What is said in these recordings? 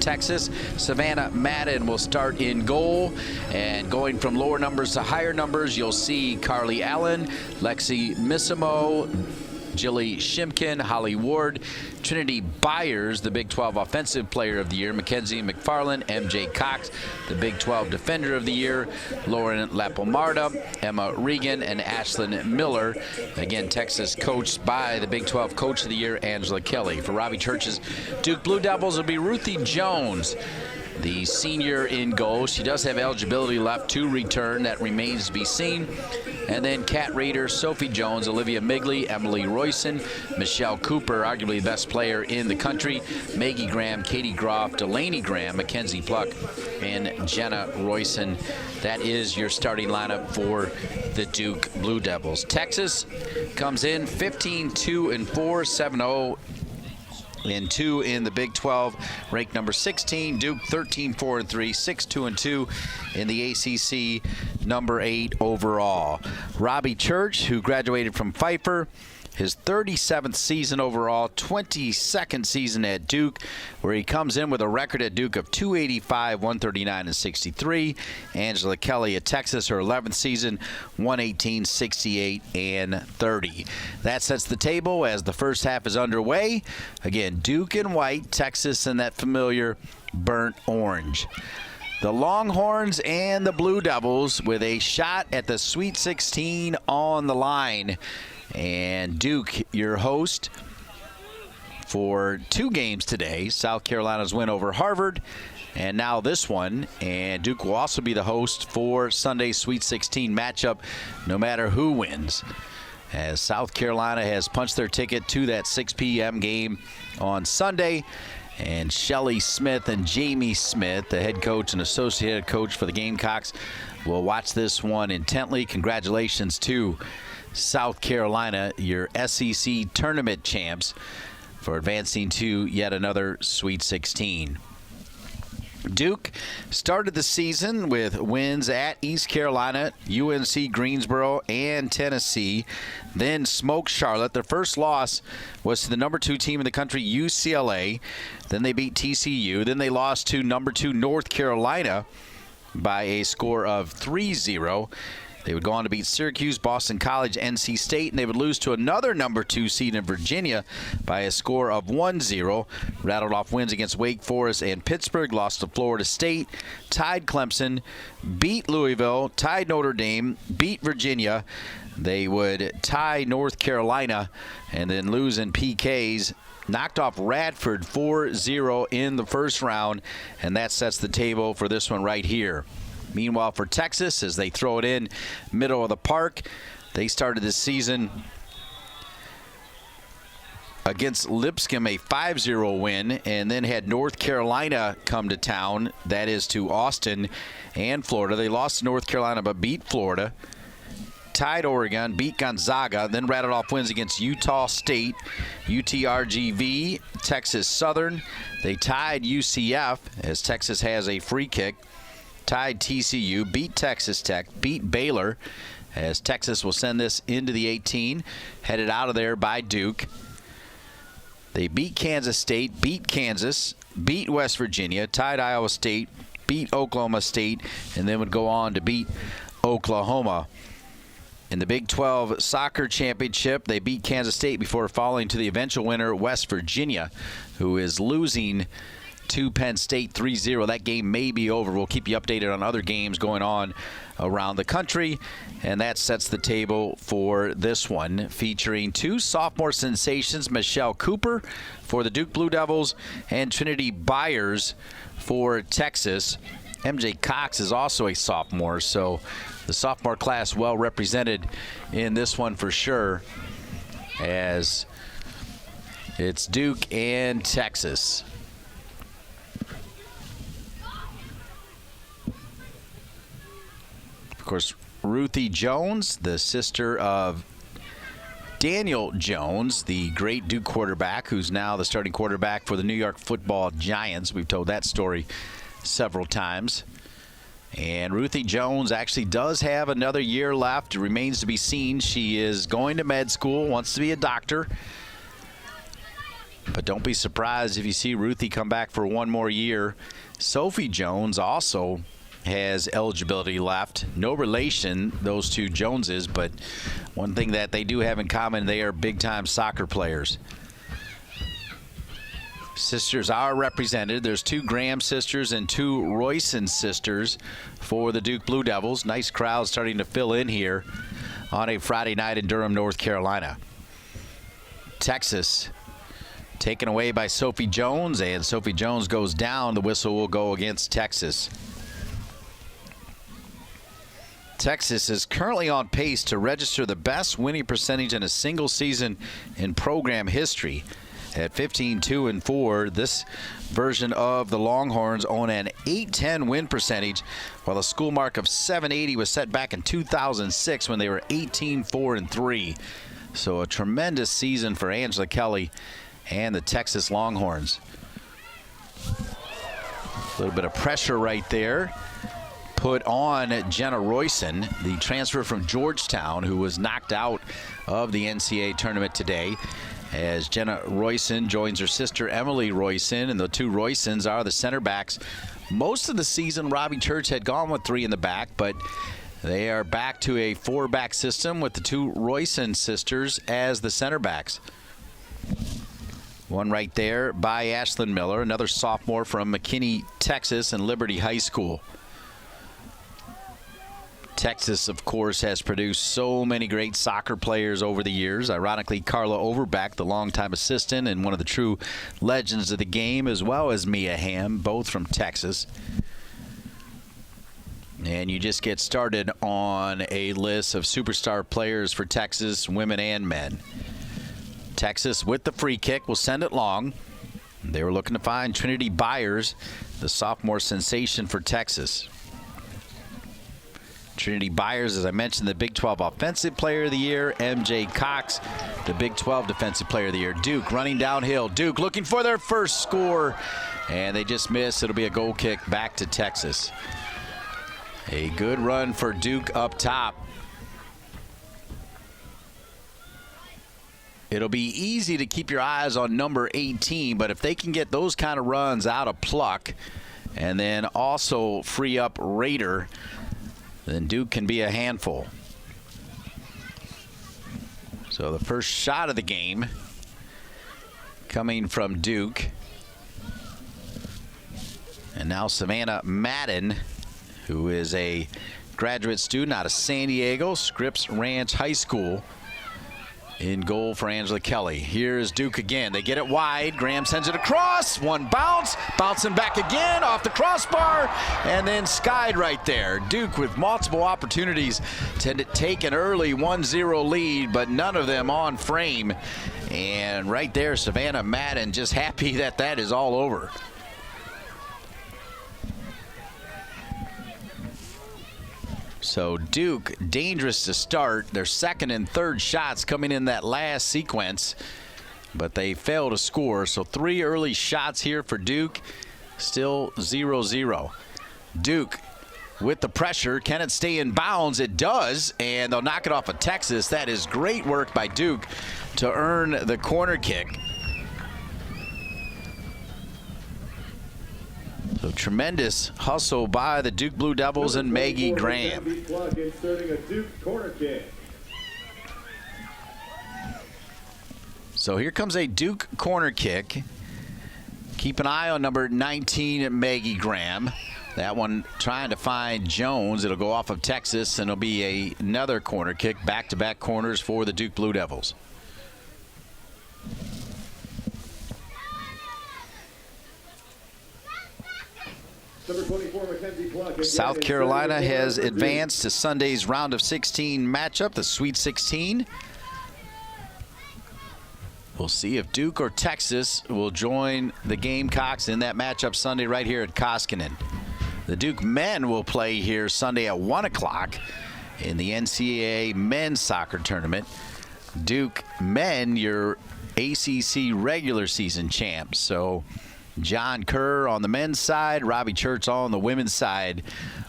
Texas. Savannah Madden will start in goal. And going from lower numbers to higher numbers, you'll see Carly Allen, Lexi Missimo, Jilly Shimkin, Holly Ward, Trinity Byers, the Big 12 Offensive Player of the Year, Mackenzie McFarland, MJ Cox, the Big 12 Defender of the Year, Lauren Lapomarda, Emma Regan, and Ashlyn Miller. Again, Texas coached by the Big 12 Coach of the Year, Angela Kelly. For Robbie Church's Duke Blue Devils, it'll be Ruthie Jones, the senior in goal. She does have eligibility left to return. That remains to be seen. And then Kat Rader, Sophie Jones, Olivia Migley, Emily Royson, Michelle Cooper, arguably the best player in the country, Maggie Graham, Katie Groff, Delaney Graham, Mackenzie Pluck, and Jenna Royson. That is your starting lineup for the Duke Blue Devils. Texas comes in 15-2-4, 7-0. And 2 in the Big 12, ranked number 16. Duke 13-4-3, 6-2-2 in the ACC, number 8 overall. Robbie Church, who graduated from Pfeiffer, his 37th season overall, 22nd season at Duke, where he comes in with a record at Duke of 285, 139, and 63. Angela Kelly at Texas, her 11th season, 118, 68, and 30. That sets the table as the first half is underway. Again, Duke in white, Texas in that familiar burnt orange. The Longhorns and the Blue Devils with a shot at the Sweet 16 on the line. And Duke, your host for 2 games today. South Carolina's win over Harvard, and now this one. And Duke will also be the host for Sunday's Sweet 16 matchup, no matter who wins, as South Carolina has punched their ticket to that 6 p.m. game on Sunday. And Shelly Smith and Jamie Smith, the head coach and associate head coach for the Gamecocks, will watch this one intently. Congratulations to South Carolina, your SEC tournament champs, for advancing to yet another Sweet 16. Duke started the season with wins at East Carolina, UNC Greensboro, and Tennessee. Then smoked Charlotte. Their first loss was to the number 2 team in the country, UCLA. Then they beat TCU. Then they lost to number 2 North Carolina by a score of 3-0. They would go on to beat Syracuse, Boston College, NC State, and they would lose to another number 2 seed in Virginia by a score of 1-0. Rattled off wins against Wake Forest and Pittsburgh, lost to Florida State, tied Clemson, beat Louisville, tied Notre Dame, beat Virginia. They would tie North Carolina and then lose in PKs. Knocked off Radford 4-0 in the first round, and that sets the table for this one right here. Meanwhile, for Texas, as they throw it in middle of the park, they started this season against Lipscomb, a 5-0 win, and then had North Carolina come to town, that is to Austin and Florida. They lost to North Carolina but beat Florida, tied Oregon, beat Gonzaga, then rattled off wins against Utah State, UTRGV, Texas Southern. They tied UCF, as Texas has a free kick, tied TCU, beat Texas Tech, beat Baylor, as Texas will send this into the 18, headed out of there by Duke. They beat Kansas State, beat Kansas, beat West Virginia, tied Iowa State, beat Oklahoma State, and then would go on to beat Oklahoma. In the Big 12 Soccer Championship, they beat Kansas State before falling to the eventual winner, West Virginia, who is losing to Penn State 3-0. That game may be over. We'll keep you updated on other games going on around the country. And that sets the table for this one, featuring 2 sophomore sensations, Michelle Cooper for the Duke Blue Devils and Trinity Byers for Texas. MJ Cox is also a sophomore, so the sophomore class well represented in this one for sure, as it's Duke and Texas. Of course, Ruthie Jones, the sister of Daniel Jones, the great Duke quarterback, who's now the starting quarterback for the New York Football Giants. We've told that story several times. And Ruthie Jones actually does have another year left. It remains to be seen. She is going to med school, wants to be a doctor. But don't be surprised if you see Ruthie come back for one more year. Sophie Jones also has eligibility left. No relation, those two Joneses, but one thing that they do have in common, they are big-time soccer players. Sisters are represented. There's 2 Graham sisters and 2 Royson sisters for the Duke Blue Devils. Nice crowd starting to fill in here on a Friday night in Durham, North Carolina. Texas taken away by Sophie Jones, and Sophie Jones goes down. The whistle will go against Texas. Texas is currently on pace to register the best winning percentage in a single season in program history. At 15-2-4, this version of the Longhorns own an 810 win percentage, while the school mark of 780 was set back in 2006 when they were 18-4-3. So a tremendous season for Angela Kelly and the Texas Longhorns. A little bit of pressure right there put on Jenna Royson, the transfer from Georgetown, who was knocked out of the NCAA tournament today, as Jenna Royson joins her sister Emily Royson, and the 2 Roysons are the center backs. Most of the season, Robbie Church had gone with 3 in the back, but they are back to a 4-back system with the 2 Royson sisters as the center backs. One right there by Ashlyn Miller, another sophomore from McKinney, Texas, and Liberty High School. Texas, of course, has produced so many great soccer players over the years. Ironically, Carla Overback, the longtime assistant and one of the true legends of the game, as well as Mia Hamm, both from Texas. And you just get started on a list of superstar players for Texas, women and men. Texas, with the free kick, will send it long. They were looking to find Trinity Byers, the sophomore sensation for Texas. Trinity Byers, as I mentioned, the Big 12 Offensive Player of the Year. MJ Cox, the Big 12 Defensive Player of the Year. Duke running downhill. Duke looking for their first score, and they just miss. It'll be a goal kick back to Texas. A good run for Duke up top. It'll be easy to keep your eyes on number 18, but if they can get those kind of runs out of Pluck and then also free up Rader, then Duke can be a handful. So the first shot of the game coming from Duke. And now Savannah Madden, who is a graduate student out of San Diego, Scripps Ranch High School, in goal for Angela Kelly. Here's Duke again. They get it wide. Graham sends it across. One bounce. Bouncing back again off the crossbar. And then skied right there. Duke with multiple opportunities to take an early 1-0 lead, but none of them on frame. And right there, Savannah Madden just happy that that is all over. So Duke, dangerous to start. Their second and third shots coming in that last sequence, but they fail to score. So 3 early shots here for Duke, still 0-0. Duke with the pressure. Can it stay in bounds? It does, and they'll knock it off of Texas. That is great work by Duke to earn the corner kick. So tremendous hustle by the Duke Blue Devils and Maggie Graham. So here comes a Duke corner kick. Keep an eye on number 19, Maggie Graham. That one trying to find Jones. It'll go off of Texas, and it'll be another corner kick. Back-to-back corners for the Duke Blue Devils. South Carolina has advanced to Sunday's round of 16 matchup, the Sweet 16. We'll see if Duke or Texas will join the Gamecocks in that matchup Sunday right here at Koskinen. The Duke men will play here Sunday at 1 o'clock in the NCAA men's soccer tournament. Duke men, your ACC regular season champs. So John Kerr on the men's side, Robbie Church on the women's side.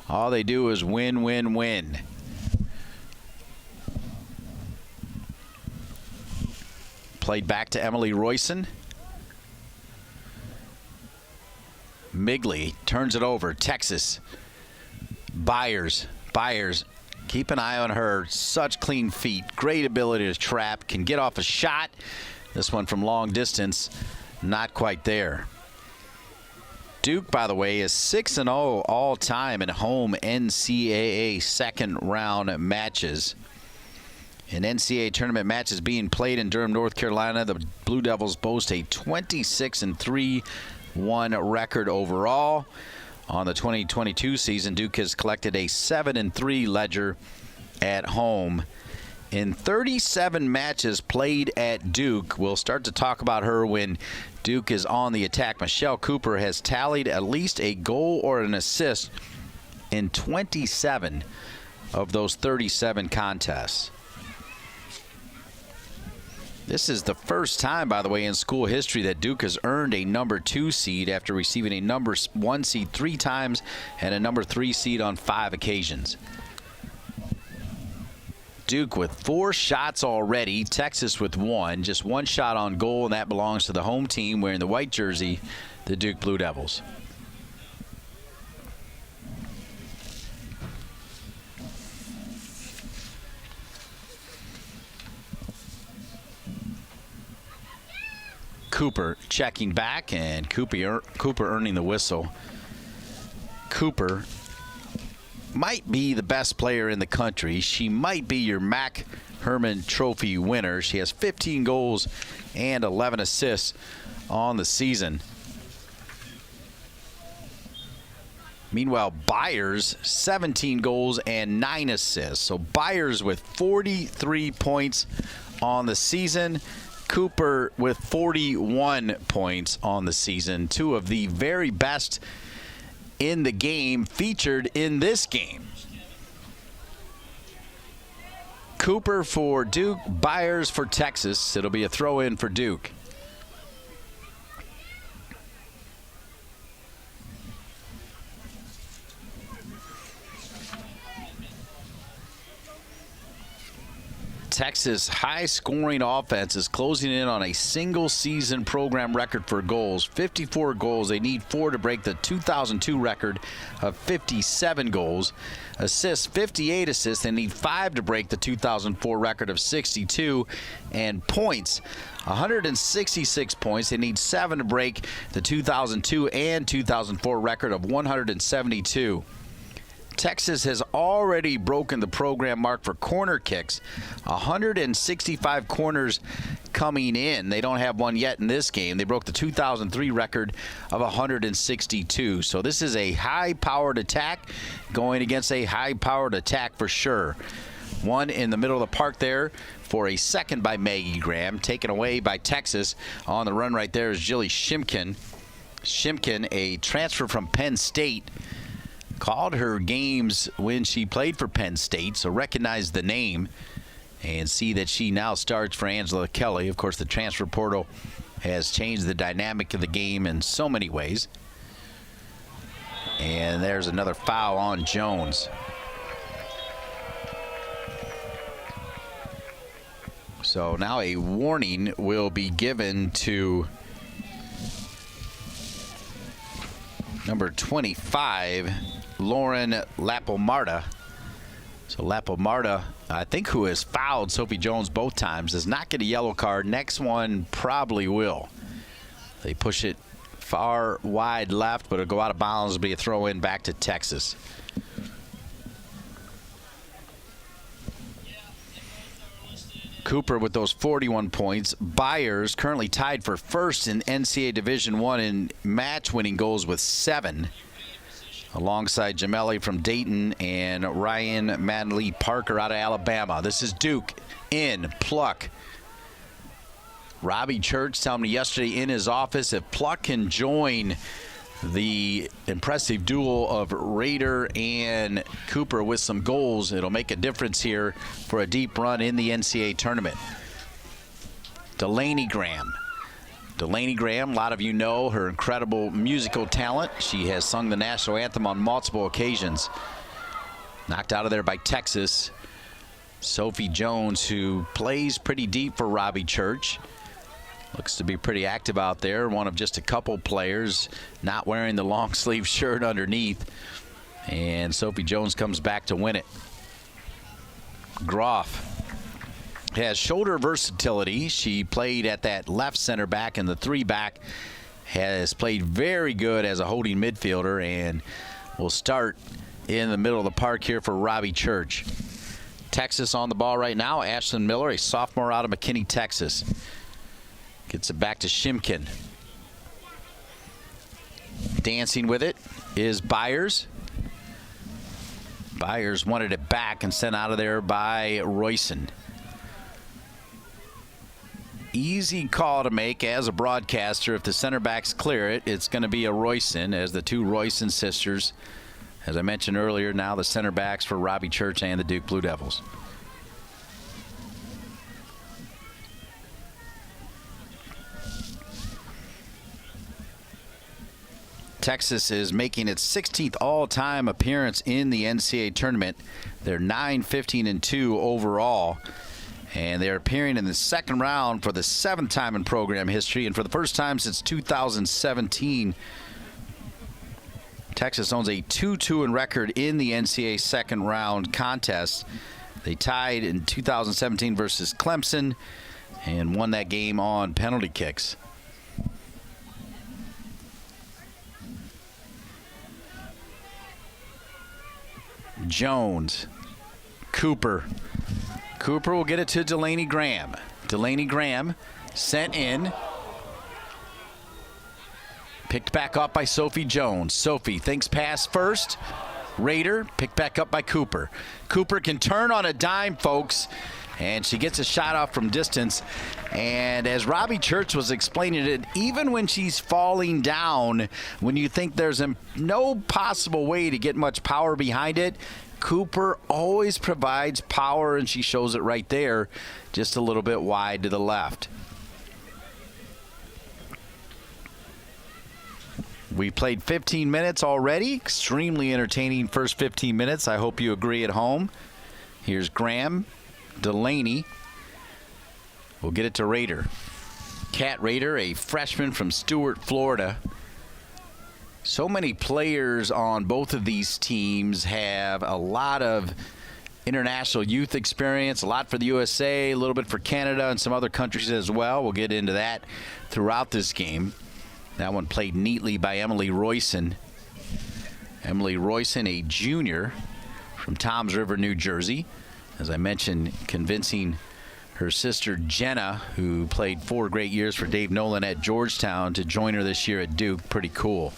All they do is win, win, win. Played back to Emily Royson. Migley turns it over. Texas. Byers. Keep an eye on her. Such clean feet. Great ability to trap. Can get off a shot. This one from long distance. Not quite there. Duke, by the way, is 6-0 all-time in home NCAA second-round matches. In NCAA tournament matches being played in Durham, North Carolina, the Blue Devils boast a 26-3-1 record overall. On the 2022 season, Duke has collected a 7-3 ledger at home. In 37 matches played at Duke, we'll start to talk about her when Duke is on the attack. Michelle Cooper has tallied at least a goal or an assist in 27 of those 37 contests. This is the first time, by the way, in school history that Duke has earned a number 2 seed after receiving a number 1 seed 3 times and a number 3 seed on 5 occasions. Duke with 4 shots already. Texas with 1. Just 1 shot on goal, and that belongs to the home team wearing the white jersey, the Duke Blue Devils. Cooper checking back, and Cooper earning the whistle. Cooper might be the best player in the country. She might be your Mac Hermann Trophy winner. She has 15 goals and 11 assists on the season. Meanwhile, Byers, 17 goals and 9 assists. So Byers with 43 points on the season. Cooper with 41 points on the season. 2 of the very best in the game featured in this game. Cooper for Duke, Byers for Texas. It'll be a throw-in for Duke. Texas high-scoring offense is closing in on a single-season program record for goals, 54 goals. They need 4 to break the 2002 record of 57 goals. Assists, 58 assists. They need 5 to break the 2004 record of 62. And points, 166 points. They need 7 to break the 2002 and 2004 record of 172. Texas has already broken the program mark for corner kicks. 165 corners coming in. They don't have one yet in this game. They broke the 2003 record of 162. So this is a high-powered attack going against a high-powered attack for sure. One in the middle of the park there for a second by Maggie Graham. Taken away by Texas. On the run right there is Jilly Shimkin. Shimkin, a transfer from Penn State. Called her games when she played for Penn State, so recognize the name and see that she now starts for Angela Kelly. Of course, the transfer portal has changed the dynamic of the game in so many ways. And there's another foul on Jones. So now a warning will be given to number 25, Lauren Lapomarta. So Lapomarta, I think, who has fouled Sophie Jones both times, does not get a yellow card. Next one probably will. They push it far wide left, but it'll go out of bounds. It'll be a throw-in back to Texas. Cooper with those 41 points. Byers currently tied for first in NCAA Division I in match-winning goals with 7, alongside Jamelli from Dayton and Ryan Manley Parker out of Alabama. This is Duke in Pluck. Robbie Church telling me yesterday in his office, if Pluck can join the impressive duel of Rader and Cooper with some goals, it'll make a difference here for a deep run in the NCAA tournament. Delaney Graham. Delaney Graham, a lot of you know her incredible musical talent. She has sung the national anthem on multiple occasions. Knocked out of there by Texas. Sophie Jones, who plays pretty deep for Robbie Church. Looks to be pretty active out there. One of just a couple players not wearing the long sleeve shirt underneath. And Sophie Jones comes back to win it. Groff has shoulder versatility. She played at that left center back and the 3-back. Has played very good as a holding midfielder and will start in the middle of the park here for Robbie Church. Texas on the ball right now. Ashlyn Miller, a sophomore out of McKinney, Texas. Gets it back to Shimkin. Dancing with it is Byers. Byers wanted it back and sent out of there by Royson. Easy call to make as a broadcaster. If the center backs clear it, it's going to be a Royson, as the two Royson sisters, as I mentioned earlier, now the center backs for Robbie Church and the Duke Blue Devils. Texas is making its 16th all-time appearance in the NCAA tournament. They're 9-15-2 overall. And they're appearing in the second round for the 7th time in program history, and for the first time since 2017. Texas owns a 2-2 record in the NCAA second round contest. They tied in 2017 versus Clemson and won that game on penalty kicks. Jones, Cooper. Cooper will get it to Delaney Graham. Delaney Graham sent in. Picked back up by Sophie Jones. Sophie thinks pass first. Raider picked back up by Cooper. Cooper can turn on a dime, folks. And she gets a shot off from distance. And as Robbie Church was explaining it, even when she's falling down, when you think there's no possible way to get much power behind it, Cooper always provides power, and she shows it right there, just a little bit wide to the left. We played 15 minutes already. Extremely entertaining first 15 minutes. I hope you agree at home. Here's Graham. Delaney will get it to Rader. Kat Rader, a freshman from Stuart, Florida. So many players on both of these teams have a lot of international youth experience, a lot for the USA, a little bit for Canada and some other countries as well. We'll get into that throughout this game. That one played neatly by Emily Royson. Emily Royson, a junior from Toms River, New Jersey. As I mentioned, convincing her sister Jenna, who played 4 great years for Dave Nolan at Georgetown, to join her this year at Duke. Pretty cool.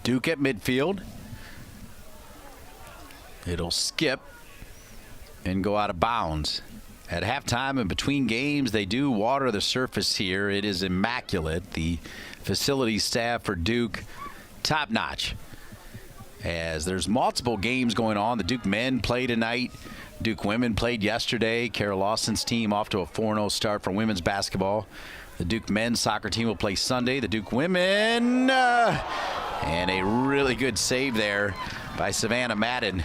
Duke at midfield. It'll skip and go out of bounds. At halftime and between games, they do water the surface here. It is immaculate. The facility staff for Duke, top notch. As there's multiple games going on. The Duke men play tonight. Duke women played yesterday. Kara Lawson's team off to a 4-0 start for women's basketball. The Duke men's soccer team will play Sunday. The Duke women, and a really good save there by Savannah Madden,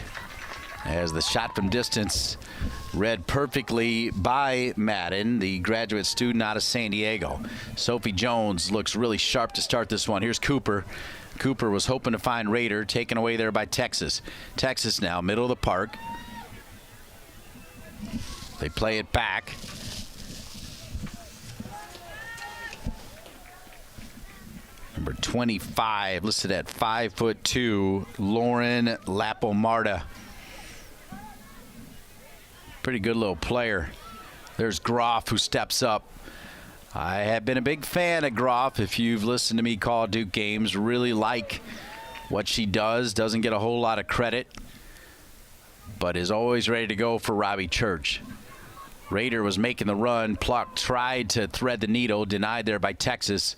as the shot from distance read perfectly by Madden, the graduate student out of San Diego. Sophie Jones looks really sharp to start this one. Here's Cooper. Cooper was hoping to find Rader, taken away there by Texas. Texas now, middle of the park. They play it back. Number 25, listed at 5'2", Lauren Lapomarta. Pretty good little player. There's Groff, who steps up. I have been a big fan of Groff. If you've listened to me call Duke games, really like what she does. Doesn't get a whole lot of credit, but is always ready to go for Robbie Church. Rader was making the run. Pluck tried to thread the needle, denied there by Texas.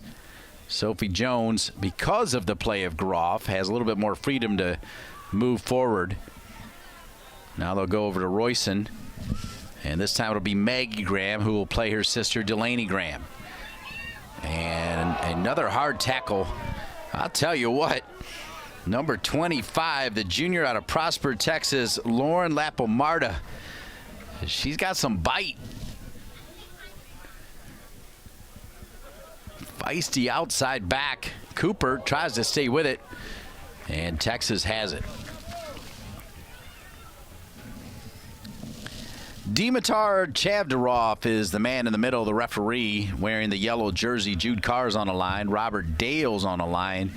Sophie Jones, because of the play of Groff, has a little bit more freedom to move forward. Now they'll go over to Royson. And this time it'll be Maggie Graham, who will play her sister Delaney Graham. And another hard tackle. I'll tell you what, Number 25, the junior out of Prosper, Texas, Lauren Lapomarda. She's got some bite. Feisty outside back. Cooper tries to stay with it, and Texas has it. Dimitar Chavdarov is the man in the middle, the referee, wearing the yellow jersey. Jude Carr's on the line. Robert Dale's on the line.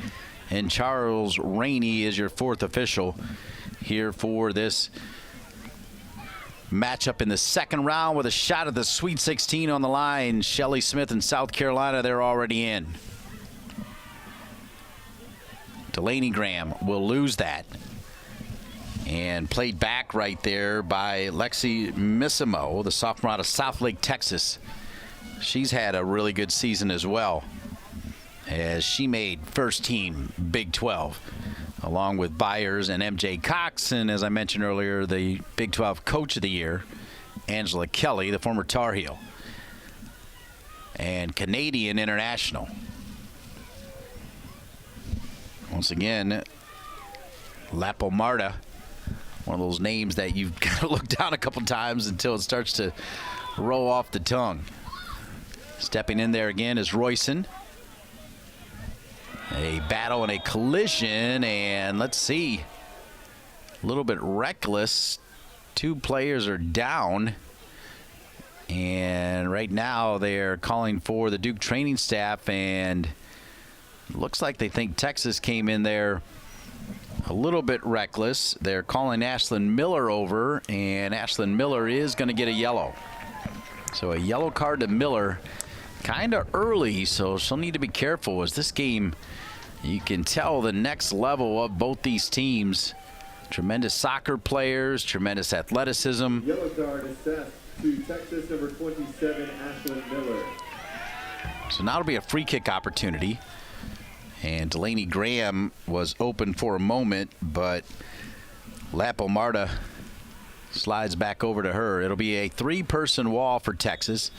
And Charles Rainey is your fourth official here for this matchup in the second round with a shot at the Sweet 16 on the line. Shelley Smith in South Carolina, they're already in. Delaney Graham will lose that. And played back right there by Lexi Missimo, the sophomore out of Southlake, Texas. She's had a really good season as well, as she made first team Big 12, along with Byers and MJ Cox. And as I mentioned earlier, the Big 12 Coach of the Year, Angela Kelly, the former Tar Heel, and Canadian international. Once again, Lapomarda, one of those names that you've got to look down a couple times until it starts to roll off the tongue. Stepping in there again is Royson. A battle and a collision, and let's see, a little bit reckless. Two players are down, and right now they're calling for the Duke training staff, and looks like they think Texas came in there a little bit reckless. They're calling Ashlyn Miller over, and Ashlyn Miller is going to get a yellow. So a yellow card to Miller kind of early, so she'll need to be careful as this game, you can tell the next level of both these teams. Tremendous soccer players, tremendous athleticism. Yellow card assessed to Texas number 27, Ashlyn Miller. So now it'll be a free kick opportunity. And Delaney Graham was open for a moment, but Lapomarda slides back over to her. It'll be a three-person wall for Texas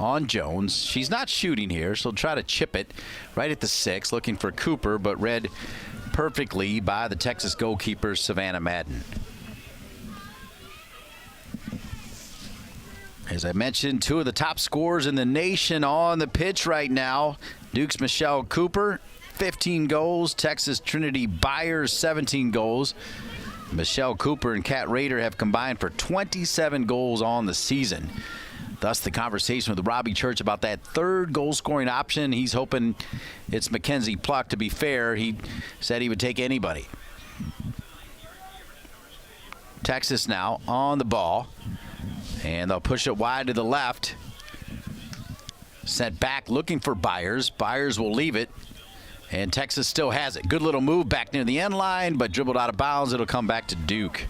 on Jones. She's not shooting here. She'll try to chip it right at the 6, looking for Cooper, but read perfectly by the Texas goalkeeper, Savannah Madden. As I mentioned, two of the top scorers in the nation on the pitch right now. Duke's Michelle Cooper, 15 goals. Texas Trinity Byers, 17 goals. Michelle Cooper and Kat Rader have combined for 27 goals on the season. Thus, the conversation with Robbie Church about that third goal-scoring option. He's hoping it's Mackenzie Pluck. To be fair, he said he would take anybody. Texas now on the ball, and they'll push it wide to the left. Sent back looking for Byers. Byers will leave it, and Texas still has it. Good little move back near the end line, but dribbled out of bounds. It'll come back to Duke.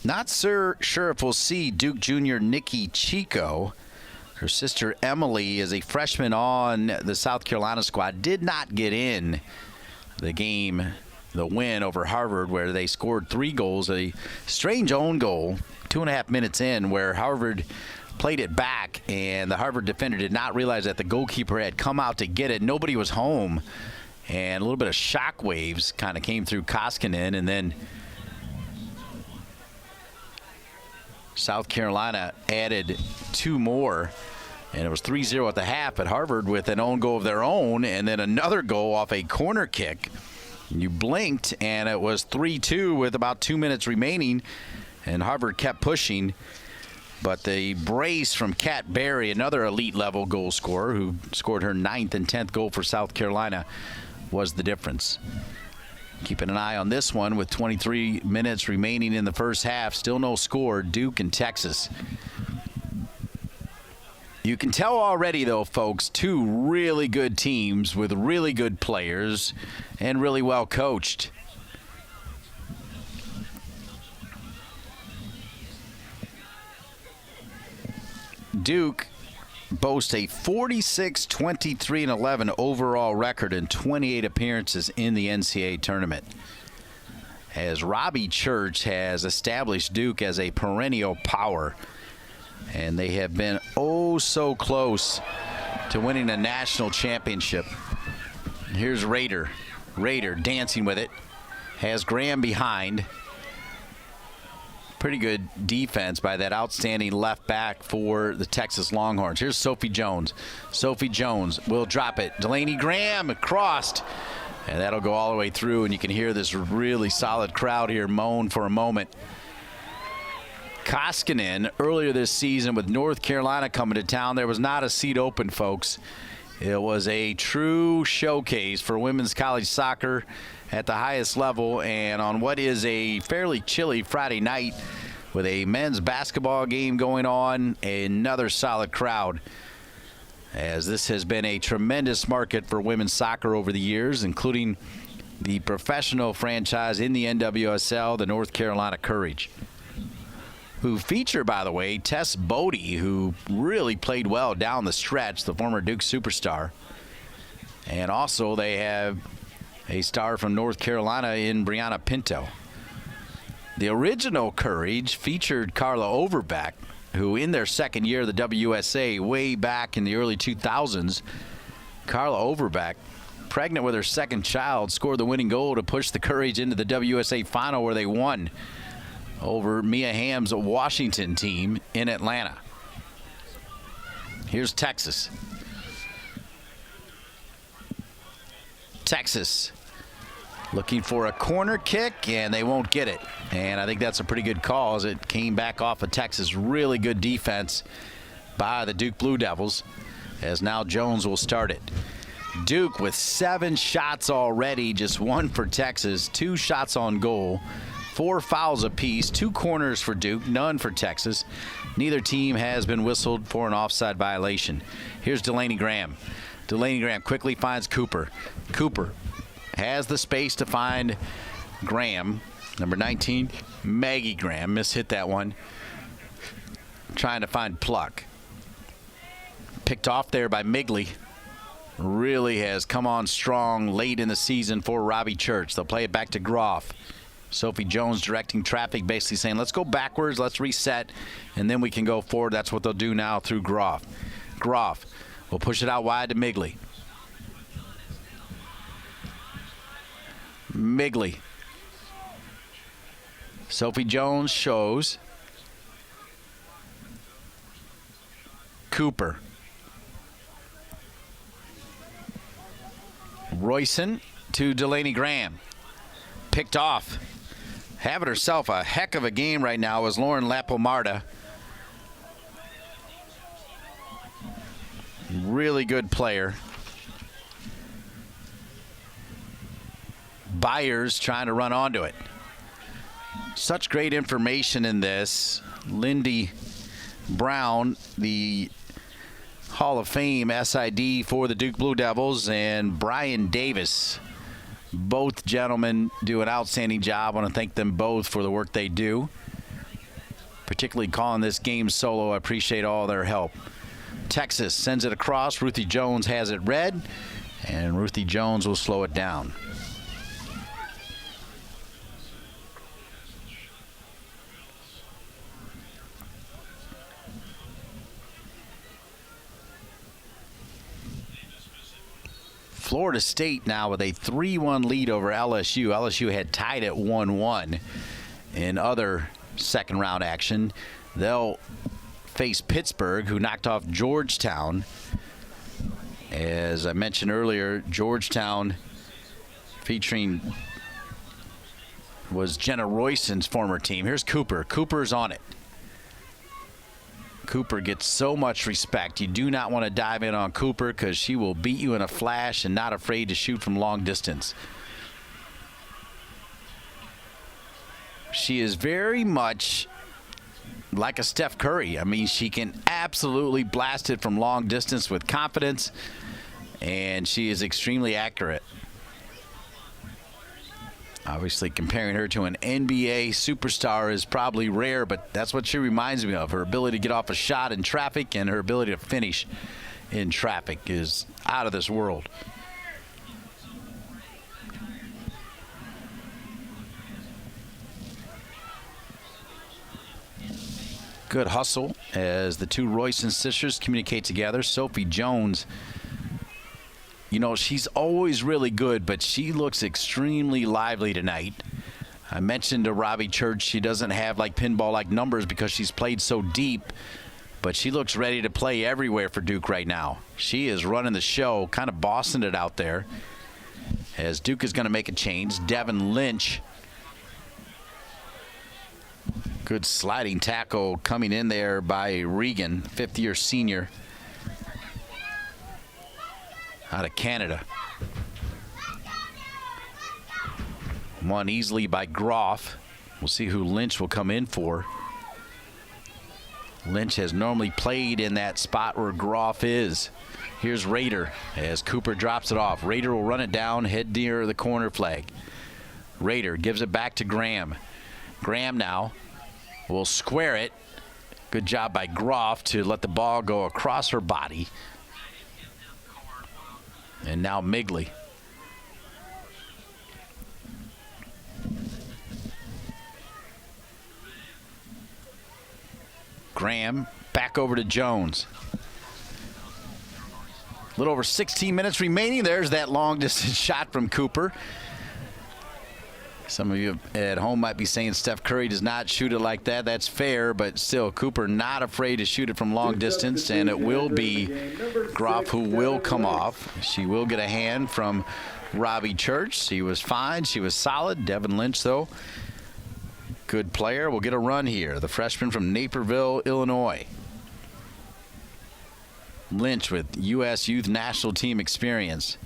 Not sure if we'll see Duke Junior Nikki Chico. Her sister Emily is a freshman on the South Carolina squad. Did not get in the game, the win over Harvard, where they scored 3 goals. A strange own goal, 2.5 minutes in, where Harvard played it back, and the Harvard defender did not realize that the goalkeeper had come out to get it. Nobody was home, and a little bit of shock waves kind of came through Koskinen, and then South Carolina added 2 more, and it was 3-0 at the half, but Harvard with an own goal of their own, and then another goal off a corner kick. You blinked, and it was 3-2 with about 2 minutes remaining, and Harvard kept pushing. But the brace from Kat Berry, another elite-level goal scorer who scored her 9th and 10th goal for South Carolina, was the difference. Keeping an eye on this one with 23 minutes remaining in the first half. Still no score, Duke and Texas. You can tell already, though, folks, 2 really good teams with really good players and really well coached. Duke boasts a 46-23-11 overall record in 28 appearances in the NCAA tournament, as Robbie Church has established Duke as a perennial power. And they have been oh so close to winning a national championship. Here's Rader. Rader dancing with it. Has Graham behind. Pretty good defense by that outstanding left back for the Texas Longhorns. Here's Sophie Jones. Sophie Jones will drop it. Delaney Graham crossed. And that'll go all the way through, and you can hear this really solid crowd here moan for a moment. Koskinen, earlier this season with North Carolina coming to town, there was not a seat open, folks. It was a true showcase for women's college soccer at the highest level, and on what is a fairly chilly Friday night with a men's basketball game going on, another solid crowd, as this has been a tremendous market for women's soccer over the years, including the professional franchise in the NWSL, the North Carolina Courage, who feature, by the way, Tess Bodie, who really played well down the stretch, the former Duke superstar. And also they have a star from North Carolina in Brianna Pinto. The original Courage featured Carla Overbeck, who in their second year of the WSA way back in the early 2000s, Carla Overbeck, pregnant with her second child, scored the winning goal to push the Courage into the WSA final, where they won over Mia Hamm's Washington team in Atlanta. Here's Texas. Texas looking for a corner kick, and they won't get it. And I think that's a pretty good call, as it came back off of Texas. Really good defense by the Duke Blue Devils, as now Jones will start it. Duke with 7 shots already, just 1 for Texas, 2 shots on goal, 4 fouls apiece, 2 corners for Duke, none for Texas. Neither team has been whistled for an offside violation. Here's Delaney Graham. Delaney Graham quickly finds Cooper. Cooper has the space to find Graham. Number 19, Maggie Graham. Mishit that one. Trying to find Pluck. Picked off there by Migley. Really has come on strong late in the season for Robbie Church. They'll play it back to Groff. Sophie Jones directing traffic, basically saying, let's go backwards, let's reset, and then we can go forward. That's what they'll do now through Groff. Groff will push it out wide to Migley. Migley. Sophie Jones shows. Cooper. Royson to Delaney Graham. Picked off. Having herself a heck of a game right now is Lauren Lapomarda. Really good player. Byers trying to run onto it. Such great information in this. Lindy Brown, the Hall of Fame SID for the Duke Blue Devils, and Brian Davis. Both gentlemen do an outstanding job. I want to thank them both for the work they do, particularly calling this game solo. I appreciate all their help. Texas sends it across. Ruthie Jones has it read, and Ruthie Jones will slow it down. Florida State now with a 3-1 lead over LSU. LSU had tied at 1-1 in other second round action. They'll face Pittsburgh, who knocked off Georgetown. As I mentioned earlier, Georgetown featuring was Jenna Royson's former team. Here's Cooper. Cooper's on it. Cooper gets so much respect. You do not want to dive in on Cooper, because she will beat you in a flash and not afraid to shoot from long distance. She is very much like a Steph Curry. I mean, she can absolutely blast it from long distance with confidence, and she is extremely accurate. Obviously, comparing her to an NBA superstar is probably rare, but that's what she reminds me of. Her ability to get off a shot in traffic and her ability to finish in traffic is out of this world. Good hustle as the two Royston sisters communicate together. Sophie Jones, you know, she's always really good, but she looks extremely lively tonight. I mentioned to Robbie Church she doesn't have like pinball-like numbers because she's played so deep, but she looks ready to play everywhere for Duke right now. She is running the show, kind of bossing it out there. As Duke is going to make a change, Devin Lynch. Good sliding tackle coming in there by Regan, fifth-year senior out of Canada. Won easily by Groff. We'll see who Lynch will come in for. Lynch has normally played in that spot where Groff is. Here's Rader as Cooper drops it off. Rader will run it down, head near the corner flag. Rader gives it back to Graham. Graham now will square it. Good job by Groff to let the ball go across her body. And now Migley. Graham back over to Jones. A little over 16 minutes remaining. There's that long distance shot from Cooper. Some of you at home might be saying Steph Curry does not shoot it like that. That's fair, but still, Cooper not afraid to shoot it from long distance, and it will be Groff who will come off. She will get a hand from Robbie Church. She was fine. She was solid. Devin Lynch, though, good player, will get a run here. The freshman from Naperville, Illinois. Lynch with U.S. Youth National Team experience.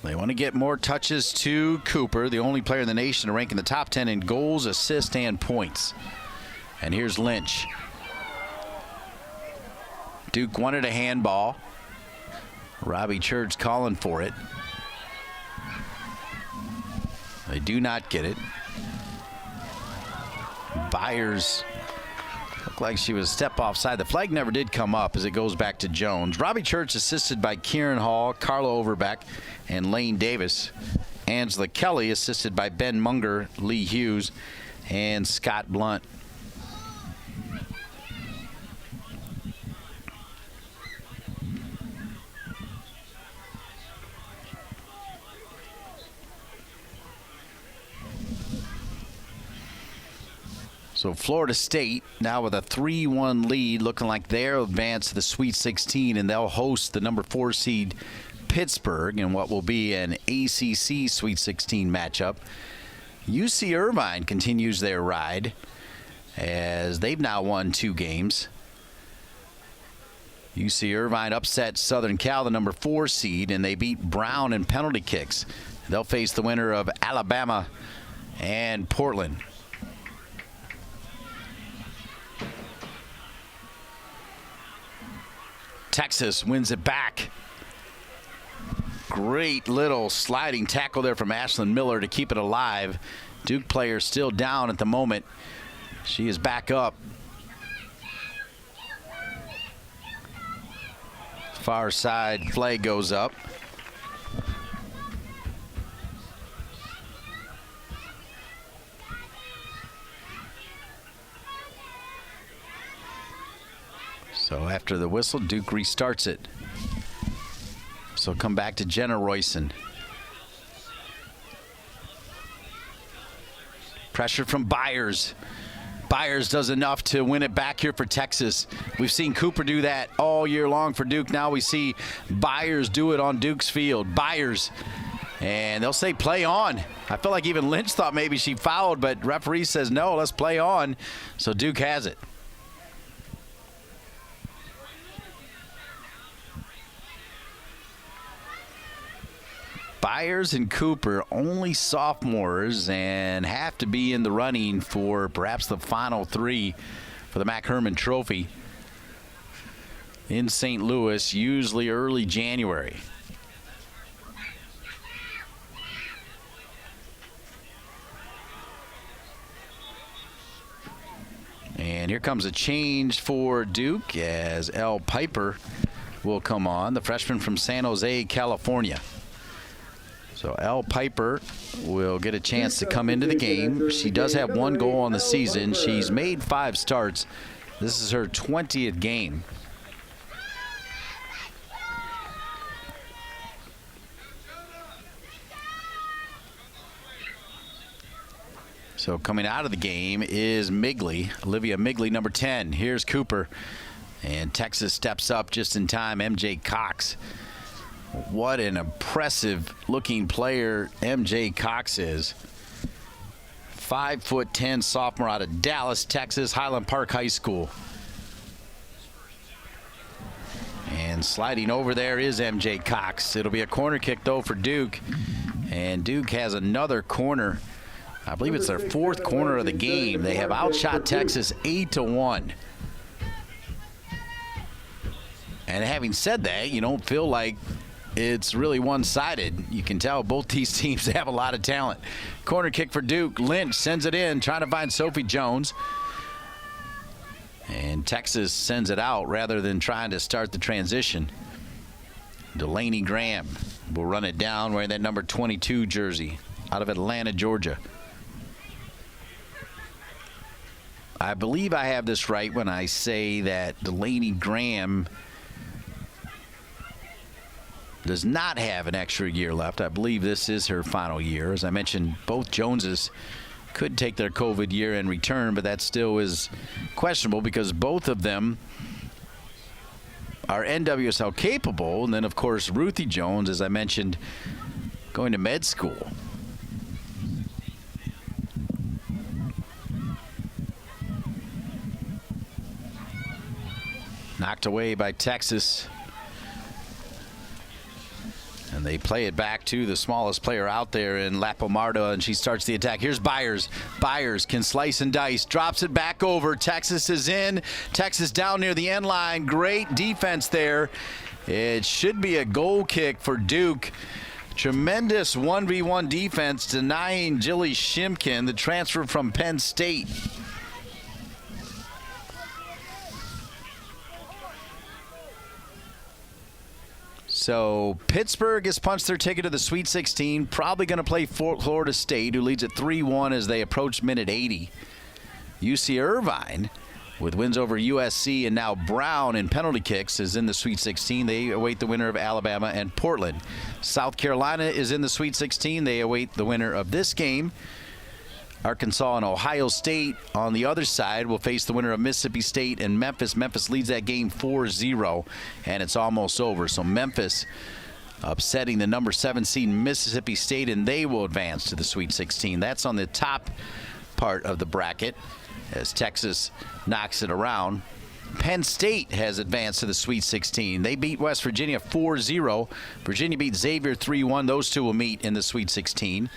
They want to get more touches to Cooper, the only player in the nation to rank in the top 10 in goals, assists, and points. And here's Lynch. Duke wanted a handball. Robbie Church calling for it. They do not get it. Byers looked like she was a step offside. The flag never did come up as it goes back to Jones. Robbie Church assisted by Kieran Hall, Carla Overbeck, and Lane Davis. Angela Kelly assisted by Ben Munger, Lee Hughes, and Scott Blunt. So Florida State now with a 3-1 lead, looking like they'll advance to the Sweet 16, and they'll host the number 4 seed Pittsburgh in what will be an ACC Sweet 16 matchup. UC Irvine continues their ride as they've now won 2 games. UC Irvine upset Southern Cal, the number 4 seed, and they beat Brown in penalty kicks. They'll face the winner of Alabama and Portland. Texas wins it back. Great little sliding tackle there from Ashlyn Miller to keep it alive. Duke player still down at the moment. She is back up. Far side flag goes up. So after the whistle, Duke restarts it. So come back to Jenna Royston. Pressure from Byers. Byers does enough to win it back here for Texas. We've seen Cooper do that all year long for Duke. Now we see Byers do it on Duke's field. Byers. And they'll say play on. I feel like even Lynch thought maybe she fouled, but referee says no, let's play on. So Duke has it. Byers and Cooper, only sophomores, and have to be in the running for perhaps the final 3 for the Mac Hermann Trophy in St. Louis, usually early January. And here comes a change for Duke as Elle Piper will come on, the freshman from San Jose, California. So Elle Piper will get a chance to come into the game. She does have 1 goal on the season. She's made 5 starts. This is her 20th game. So coming out of the game is Migley, Olivia Migley, number 10. Here's Cooper. And Texas steps up just in time, MJ Cox. What an impressive looking player MJ Cox is. 5'10" sophomore out of Dallas, Texas, Highland Park High School. And sliding over there is MJ Cox. It'll be a corner kick though for Duke. And Duke has another corner. I believe it's their 4th corner of the game. They have outshot Texas 8-1. And having said that, you don't feel like it's really one-sided. You can tell both these teams have a lot of talent. Corner kick for Duke. Lynch sends it in, trying to find Sophie Jones. And Texas sends it out rather than trying to start the transition. Delaney Graham will run it down wearing that number 22 jersey out of Atlanta, Georgia. I believe I have this right when I say that Delaney Graham does not have an extra year left. I believe this is her final year. As I mentioned, both Joneses could take their COVID year and return, but that still is questionable because both of them are NWSL capable. And then, of course, Ruthie Jones, as I mentioned, going to med school. Knocked away by Texas. And they play it back to the smallest player out there in Lapomarda, and she starts the attack. Here's Byers. Byers can slice and dice. Drops it back over. Texas is in. Texas down near the end line. Great defense there. It should be a goal kick for Duke. Tremendous 1v1 defense denying Jilly Shimkin the transfer from Penn State. So Pittsburgh has punched their ticket to the Sweet 16. Probably going to play Florida State, who leads at 3-1 as they approach minute 80. UC Irvine, with wins over USC and now Brown in penalty kicks, is in the Sweet 16. They await the winner of Alabama and Portland. South Carolina is in the Sweet 16. They await the winner of this game. Arkansas and Ohio State on the other side will face the winner of Mississippi State and Memphis. Memphis leads that game 4-0, and it's almost over. So Memphis upsetting the number 7 seed Mississippi State, and they will advance to the Sweet 16. That's on the top part of the bracket as Texas knocks it around. Penn State has advanced to the Sweet 16. They beat West Virginia 4-0. Virginia beat Xavier 3-1. Those two will meet in the Sweet 16.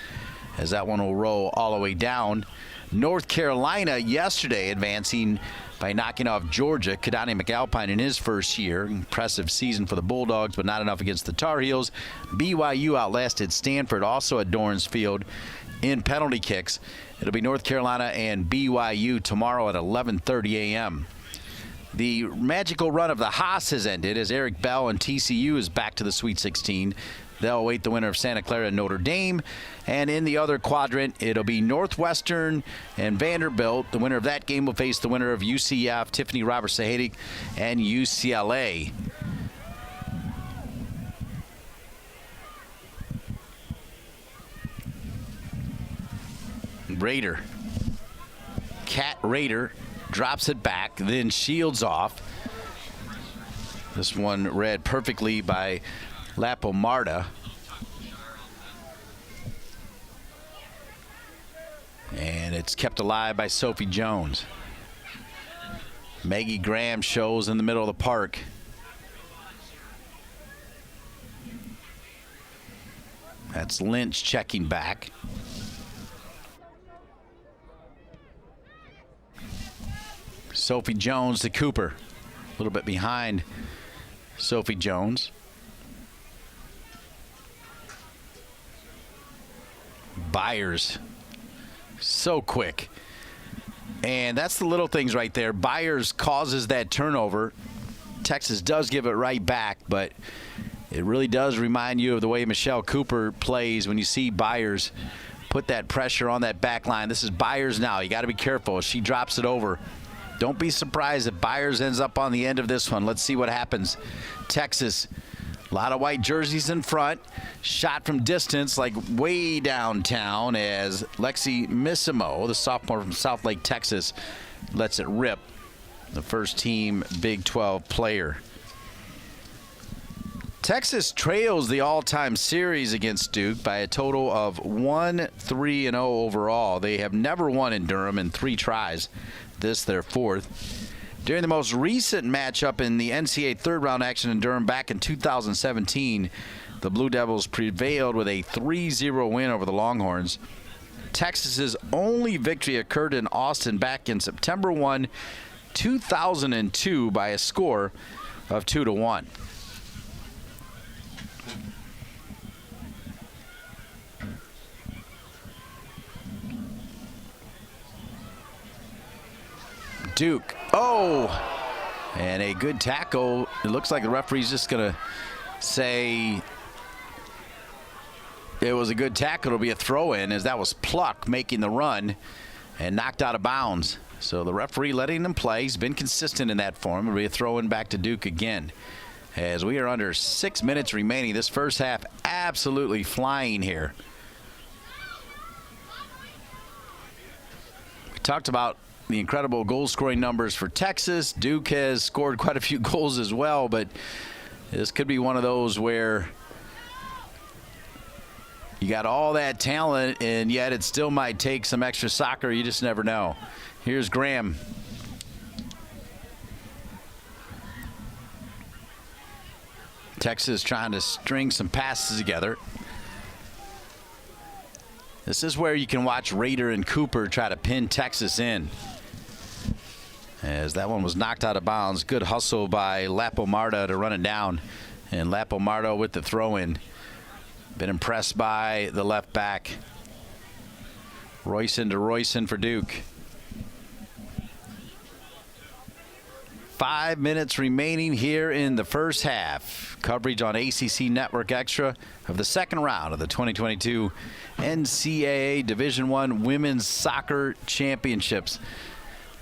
As that one will roll all the way down. North Carolina yesterday advancing by knocking off Georgia. Kadani McAlpine in his first year. Impressive season for the Bulldogs, but not enough against the Tar Heels. BYU outlasted Stanford, also at Dorrance Field, in penalty kicks. It'll be North Carolina and BYU tomorrow at 11:30 a.m. The magical run of the Haas has ended as Eric Bell and TCU is back to the Sweet 16. They'll await the winner of Santa Clara and Notre Dame. And in the other quadrant, it'll be Northwestern and Vanderbilt. The winner of that game will face the winner of UCF, Tiffany Roberts-Sahadic, and UCLA. Raider. Cat Raider drops it back, then shields off. This one read perfectly by Lapomarda. And it's kept alive by Sophie Jones. Maggie Graham shows in the middle of the park. That's Lynch checking back. Sophie Jones to Cooper. A little bit behind Sophie Jones. Byers. So quick. And that's the little things right there. Byers causes that turnover. Texas does give it right back, but It really does remind you of the way Michelle Cooper plays when you see Byers put that pressure on that back line. This is Byers now. You got to be careful. She drops it over. Don't be surprised if Byers ends up on the end of this one. Let's see what happens. Texas, a lot of white jerseys in front. Shot from distance, like way downtown, as Lexi Missimo, the sophomore from Southlake, Texas, lets it rip. The first team Big 12 player. Texas trails the all-time series against Duke by a total of 1-3-0 overall. They have never won in Durham in 3 tries. This their 4th. During the most recent matchup in the NCAA third-round action in Durham back in 2017, the Blue Devils prevailed with a 3-0 win over the Longhorns. Texas's only victory occurred in Austin back in September 1, 2002 by a score of 2-1. Duke. Oh, and a good tackle. It looks like the referee's just going to say it was a good tackle. It'll be a throw-in, as that was Pluck making the run and knocked out of bounds. So the referee letting them play. He's been consistent in that form. It'll be a throw-in back to Duke again. As we are under 6 minutes remaining, this first half absolutely flying here. We talked about the incredible goal-scoring numbers for Texas. Duke has scored quite a few goals as well, but this could be one of those where you got all that talent, and yet it still might take some extra soccer. You just never know. Here's Graham. Texas trying to string some passes together. This is where you can watch Rader and Cooper try to pin Texas in. As that one was knocked out of bounds. Good hustle by Lapo-Marta to run it down. And Lapo-Marta with the throw-in. Been impressed by the left back. Royson to Royson for Duke. 5 minutes remaining here in the first half. Coverage on ACC Network Extra of the second round of the 2022 NCAA Division I Women's Soccer Championships.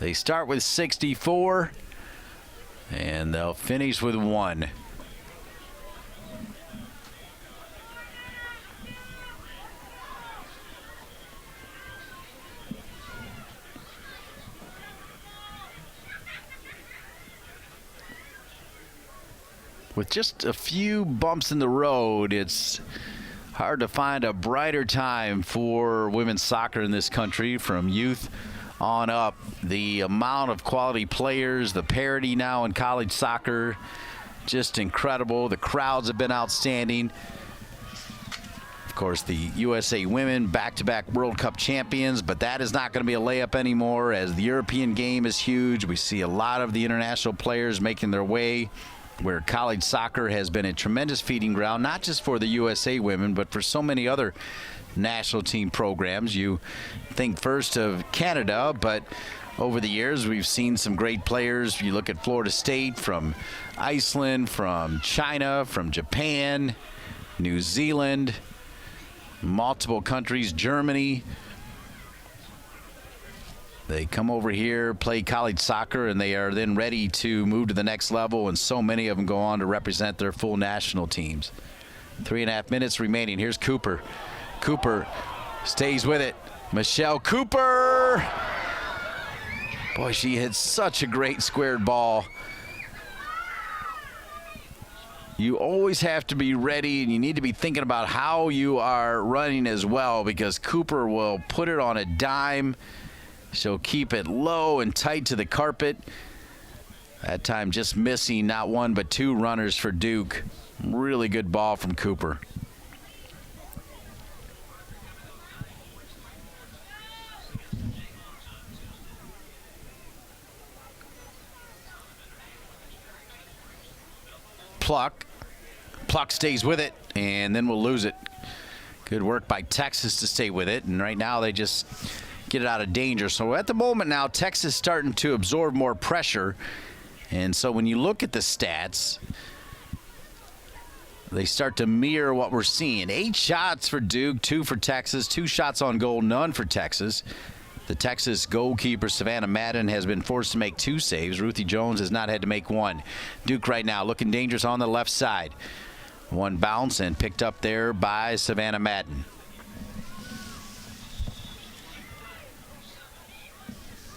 They start with 64, and they'll finish with 1. With just a few bumps in the road, it's hard to find a brighter time for women's soccer in this country, from youth on up. The amount of quality players, the parity now in college soccer, just incredible. The crowds have been outstanding. Of course, the USA women back-to-back World Cup champions, but that is not going to be a layup anymore, as the European game is huge. We see a lot of the international players making their way, where college soccer has been a tremendous feeding ground, not just for the USA women, but for so many other national team programs. You think first of Canada, but over the years we've seen some great players. You look at Florida State, from Iceland, from China, from Japan, New Zealand, multiple countries, Germany. They come over here, play college soccer, and they are then ready to move to the next level, and so many of them go on to represent their full national teams. 3.5 minutes remaining. Here's Cooper. Cooper stays with it. Michelle Cooper. Boy, she hits such a great squared ball. You always have to be ready, and you need to be thinking about how you are running as well, because Cooper will put it on a dime. She'll keep it low and tight to the carpet. That time just missing not one but 2 runners for Duke. Really good ball from Cooper. Pluck stays with it, and then we'll lose it. Good work by Texas to stay with it, and right now they just get it out of danger. So at the moment now, Texas starting to absorb more pressure, and so when you look at the stats, they start to mirror what we're seeing. 8 shots for Duke, 2 for Texas, 2 shots on goal, none for Texas. The Texas goalkeeper, Savannah Madden, has been forced to make 2 saves. Ruthie Jones has not had to make 1. Duke right now looking dangerous on the left side. 1 bounce and picked up there by Savannah Madden.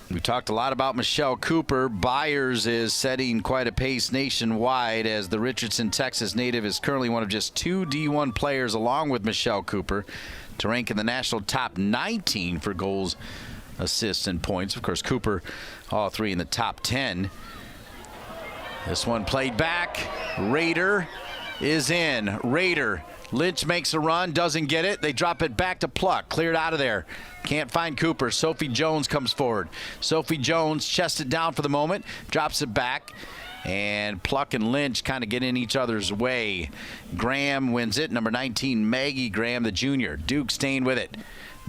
We talked a lot about Michelle Cooper. Byers is setting quite a pace nationwide as the Richardson, Texas native is currently one of just 2 D1 players along with Michelle Cooper to rank in the national top 19 for goals, assists, and points. Of course, Cooper, all 3 in the top 10. This one played back. Raider is in. Raider. Lynch makes a run, doesn't get it. They drop it back to Pluck. Cleared out of there. Can't find Cooper. Sophie Jones comes forward. Sophie Jones chests it down for the moment, drops it back, and Pluck and Lynch kind of get in each other's way. Graham wins it. Number 19, Maggie Graham, the junior. Duke staying with it.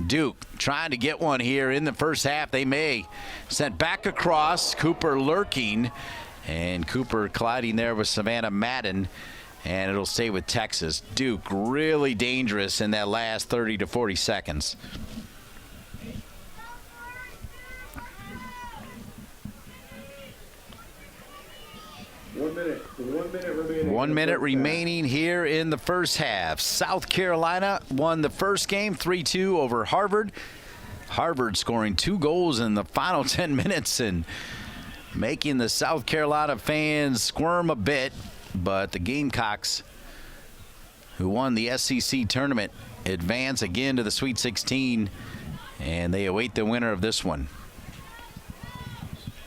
Duke trying to get one here in the first half. They may. Sent back across. Cooper lurking, and Cooper colliding there with Savannah Madden. And it'll stay with Texas. Duke really dangerous in that last 30 to 40 seconds. One minute remaining. 1 minute remaining here in the first half. South Carolina won the first game 3-2 over Harvard. Harvard scoring 2 goals in the final 10 minutes and making the South Carolina fans squirm a bit. But the Gamecocks, who won the SEC tournament, advance again to the Sweet 16, and they await the winner of this one.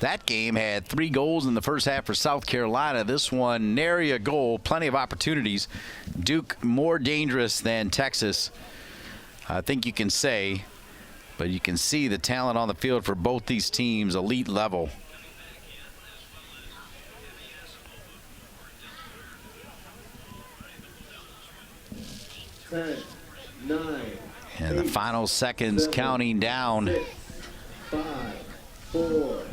That game had 3 goals in the first half for South Carolina. This one, nary a goal, plenty of opportunities. Duke more dangerous than Texas, I think you can say, but you can see the talent on the field for both these teams, elite level. 10, 9, and the final seconds 7, counting down. 6, 5, 4,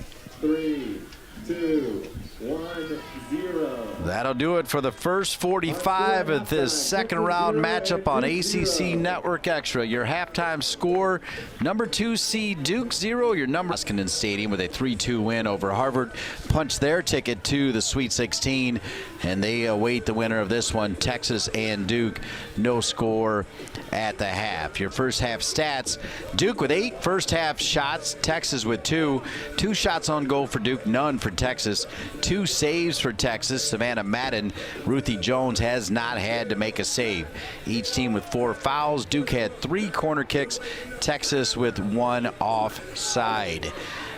3, 2, 1, 0. That'll do it for the first 45 of this second round matchup on ACC Network Extra. Your halftime score, number 2 seed Duke 0. Your number Huskinen Stadium with a 3-2 win over Harvard punched their ticket to the Sweet 16, and they await the winner of this one, Texas and Duke. No score at the half. Your first half stats, Duke with 8 first half shots, Texas with 2. 2 shots on goal for Duke, none for Texas. 2 saves for Texas. Savannah Madden, Ruthie Jones has not had to make a save. Each team with 4 fouls. Duke had 3 corner kicks, Texas with 1 offside.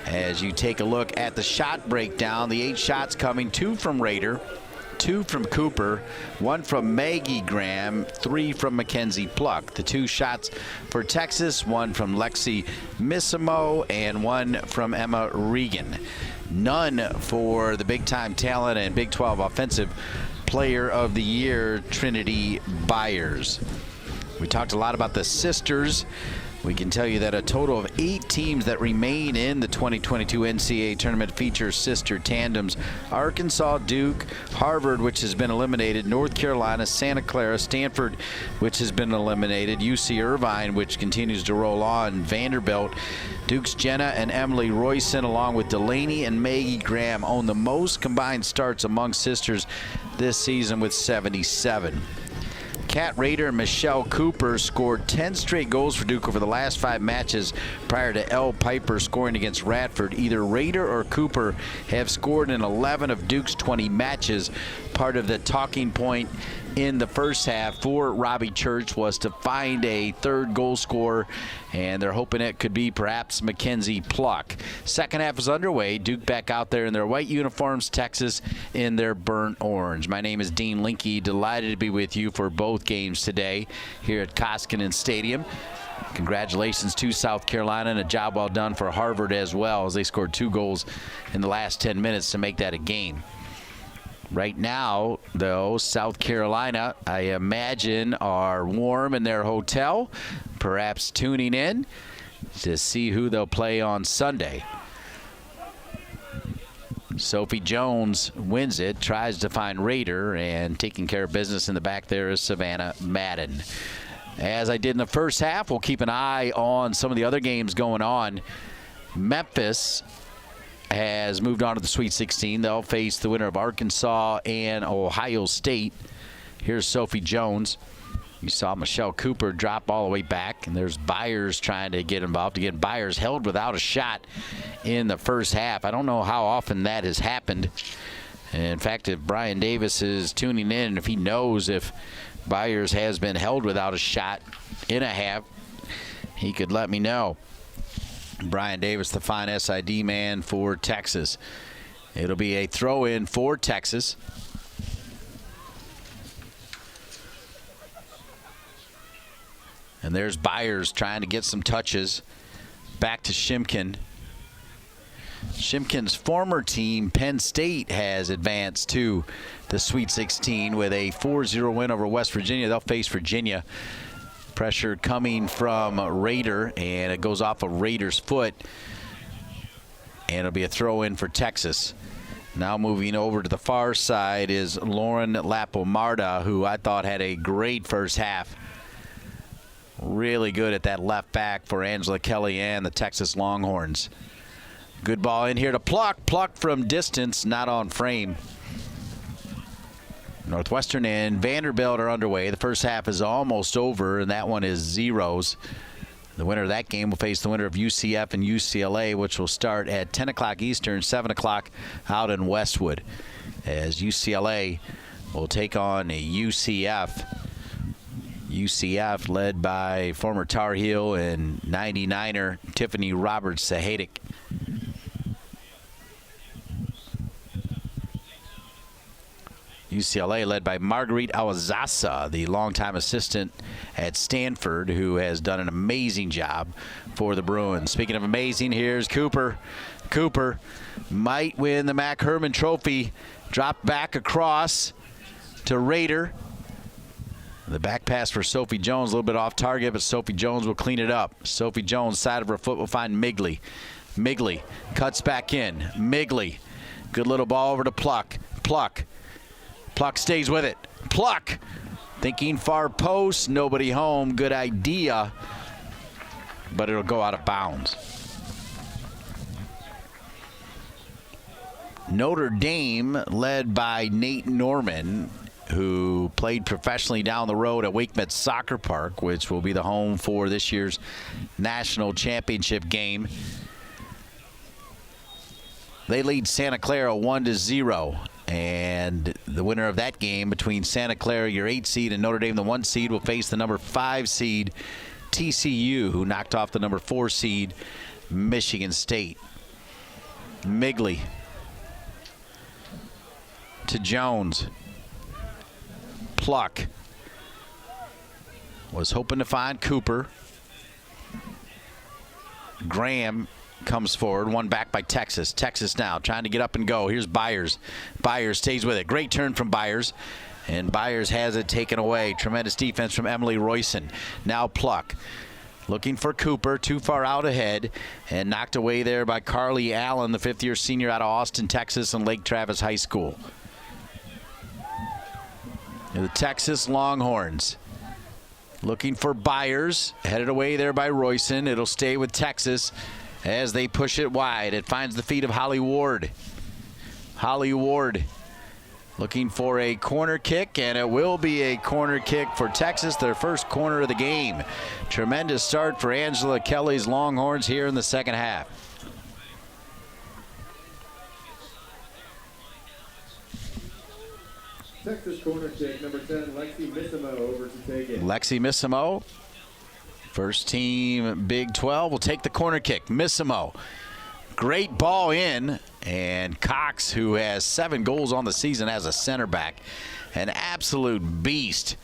As you take a look at the shot breakdown, the 8 shots coming, 2 from Raider, 2 from Cooper, 1 from Maggie Graham, 3 from Mackenzie Pluck. The 2 shots for Texas, 1 from Lexi Missimo and 1 from Emma Regan. None for the big-time talent and Big 12 Offensive Player of the Year, Trinity Byers. We talked a lot about the sisters. We can tell you that a total of 8 teams that remain in the 2022 NCAA tournament feature sister tandems. Arkansas, Duke, Harvard, which has been eliminated, North Carolina, Santa Clara, Stanford, which has been eliminated, UC Irvine, which continues to roll on, Vanderbilt. Duke's Jenna and Emily Royson, along with Delaney and Maggie Graham, own the most combined starts among sisters this season with 77. Kat Raider and Michelle Cooper scored 10 straight goals for Duke over the last 5 matches prior to Elle Piper scoring against Radford. Either Raider or Cooper have scored in 11 of Duke's 20 matches. Part of the talking point in the first half for Robbie Church was to find a 3rd goal scorer, and they're hoping it could be perhaps Mackenzie Pluck. Second half is underway. Duke back out there in their white uniforms, Texas in their burnt orange. My name is Dean Linke. Delighted to be with you for both games today here at Koskinen Stadium. Congratulations to South Carolina, and a job well done for Harvard as well, as they scored 2 goals in the last 10 minutes to make that a game. Right now, though, South Carolina, I imagine, are warm in their hotel, perhaps tuning in to see who they'll play on Sunday. Sophie Jones wins it, tries to find Raider, and taking care of business in the back there is Savannah Madden. As I did in the first half, we'll keep an eye on some of the other games going on. Memphis has moved on to the Sweet 16. They'll face the winner of Arkansas and Ohio State. Here's Sophie Jones. You saw Michelle Cooper drop all the way back, and there's Byers trying to get involved. Again, Byers held without a shot in the first half. I don't know how often that has happened. In fact, if Brian Davis is tuning in, if he knows if Byers has been held without a shot in a half, he could let me know. Brian Davis, the fine SID man for Texas. It'll be a throw-in for Texas. And there's Byers trying to get some touches. Back to Shimkin. Shimkin's former team, Penn State, has advanced to the Sweet 16 with a 4-0 win over West Virginia. They'll face Virginia. Pressure coming from Raider, and it goes off of Raider's foot. And it'll be a throw-in for Texas. Now moving over to the far side is Lauren Lapomarda, who I thought had a great first half. Really good at that left back for Angela Kelly and the Texas Longhorns. Good ball in here to Pluck. Pluck from distance, not on frame. Northwestern and Vanderbilt are underway. The first half is almost over, and that one is zeros. The winner of that game will face the winner of UCF and UCLA, which will start at 10 o'clock Eastern, 7 o'clock out in Westwood, as UCLA will take on a UCF. UCF led by former Tar Heel and 99er Tiffany Roberts-Sahadic. UCLA led by Marguerite Awazasa, the longtime assistant at Stanford, who has done an amazing job for the Bruins. Speaking of amazing, here's Cooper. Cooper might win the Mac Hermann Trophy. Drop back across to Raider. The back pass for Sophie Jones, a little bit off target, but Sophie Jones will clean it up. Sophie Jones, side of her foot, will find Migley. Migley cuts back in. Migley, good little ball over to Pluck. Pluck stays with it. Pluck, thinking far post, nobody home. Good idea, but it'll go out of bounds. Notre Dame, led by Nate Norman, who played professionally down the road at Wake Met Soccer Park, which will be the home for this year's national championship game. They lead Santa Clara 1-0, and the winner of that game between Santa Clara, your 8 seed, and Notre Dame, the 1 seed, will face the number 5 seed TCU, who knocked off the number 4 seed Michigan State. Migley to Jones. Pluck was hoping to find Cooper. Graham comes forward, one back by Texas. Texas now trying to get up and go. Here's Byers. Byers stays with it. Great turn from Byers. And Byers has it taken away. Tremendous defense from Emily Royson. Now Pluck looking for Cooper, too far out ahead, and knocked away there by Carly Allen, the 5th-year senior out of Austin, Texas, and Lake Travis High School. The Texas Longhorns looking for Byers, headed away there by Royson. It'll stay with Texas as they push it wide. It finds the feet of Holly Ward. Holly Ward looking for a corner kick, and it will be a corner kick for Texas, their first corner of the game. Tremendous start for Angela Kelly's Longhorns here in the second half. Texas corner kick, number 10, Lexi Missimo over to take it. Lexi Missimo, first team Big 12, will take the corner kick. Missimo, great ball in, and Cox, who has 7 goals on the season as a center back, an absolute beast.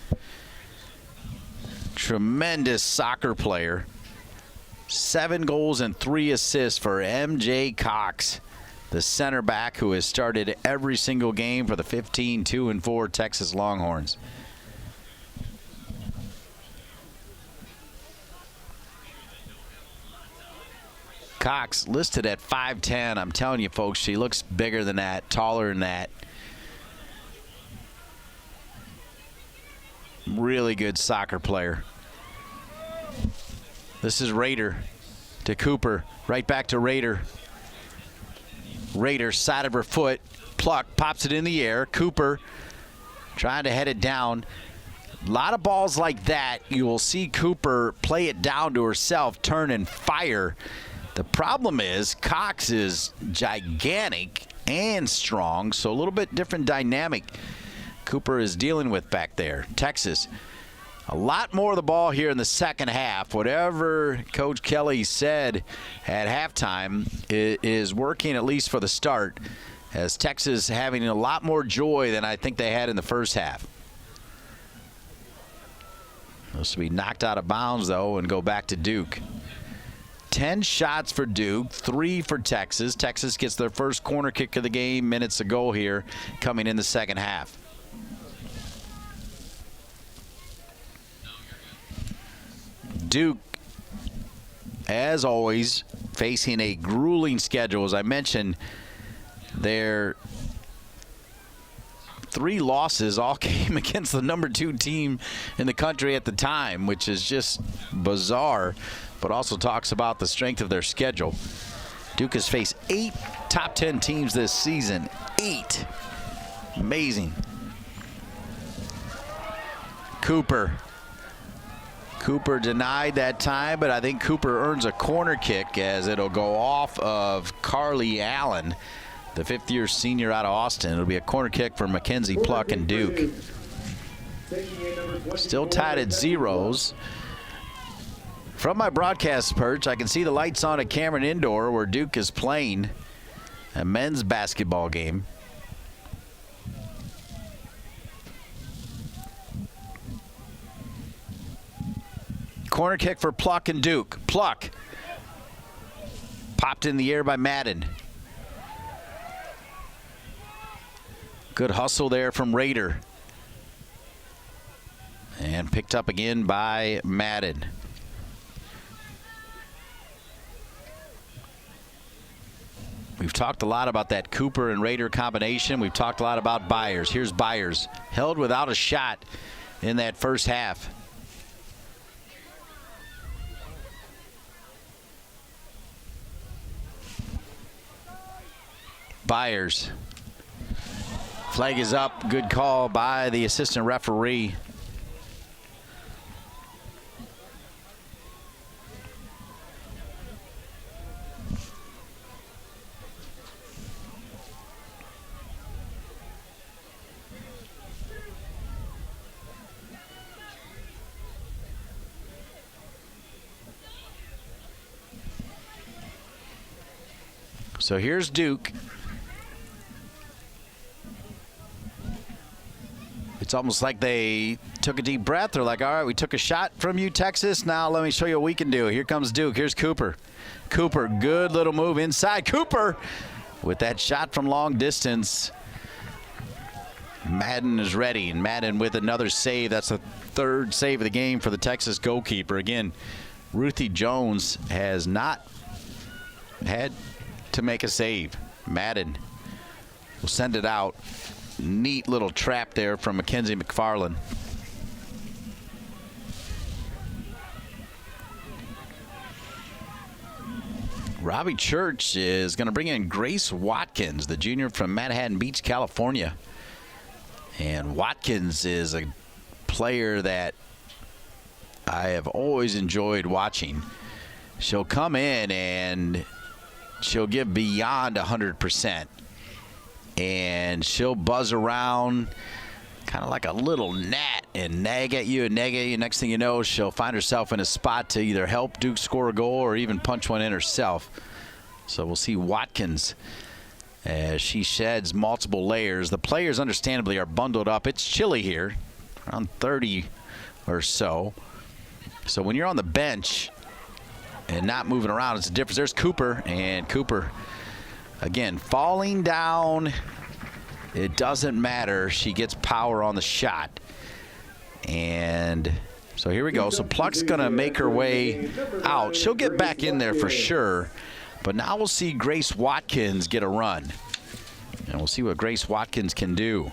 Tremendous soccer player. 7 goals and 3 assists for MJ Cox, the center back who has started every single game for the 15-2-4 Texas Longhorns. Cox listed at 5'10". I'm telling you, folks, she looks bigger than that, taller than that. Really good soccer player. This is Rader to Cooper. Right back to Rader. Rader, side of her foot. Pluck, pops it in the air. Cooper trying to head it down. A lot of balls like that, you will see Cooper play it down to herself, turn and fire. The problem is Cox is gigantic and strong, so a little bit different dynamic Cooper is dealing with back there. Texas, a lot more of the ball here in the second half. Whatever Coach Kelly said at halftime is working, at least for the start, as Texas having a lot more joy than I think they had in the first half. This will be knocked out of bounds, though, and go back to Duke. 10 shots for Duke, 3 for Texas. Texas gets their first corner kick of the game minutes ago here, coming in the second half. Duke, as always, facing a grueling schedule. As I mentioned, their 3 losses all came against the number 2 team in the country at the time, which is just bizarre, but also talks about the strength of their schedule. Duke has faced 8 top 10 teams this season. 8. Amazing. Cooper denied that time, but I think Cooper earns a corner kick as it'll go off of Carly Allen, the 5th-year senior out of Austin. It'll be a corner kick for Mackenzie Pluck and Duke. Still tied at 0s. From my broadcast perch, I can see the lights on at Cameron Indoor, where Duke is playing a men's basketball game. Corner kick for Pluck and Duke. Pluck popped in the air by Madden. Good hustle there from Rader. And picked up again by Madden. We've talked a lot about that Cooper and Rader combination. We've talked a lot about Byers. Here's Byers, held without a shot in that first half. Byers. Flag is up. Good call by the assistant referee. So here's Duke. It's almost like they took a deep breath. They're like, all right, we took a shot from you, Texas. Now let me show you what we can do. Here comes Duke. Here's Cooper. Cooper, good little move inside. Cooper with that shot from long distance. Madden is ready, and Madden with another save. That's the 3rd save of the game for the Texas goalkeeper. Again, Ruthie Jones has not had to make a save. Madden will send it out. Neat little trap there from Mackenzie McFarland. Robbie Church is going to bring in Grace Watkins, the junior from Manhattan Beach, California. And Watkins is a player that I have always enjoyed watching. She'll come in and she'll give beyond 100%. And she'll buzz around kind of like a little gnat and nag at you and nag at you. Next thing you know, she'll find herself in a spot to either help Duke score a goal or even punch one in herself. So we'll see Watkins as she sheds multiple layers. The players, understandably, are bundled up. It's chilly here, around 30 or so. So when you're on the bench and not moving around, it's a difference. There's Cooper, and Cooper, again, falling down. It doesn't matter. She gets power on the shot. And so here we go. So Pluck's going to make her way out. She'll get back in there for sure. But now we'll see Grace Watkins get a run. And we'll see what Grace Watkins can do.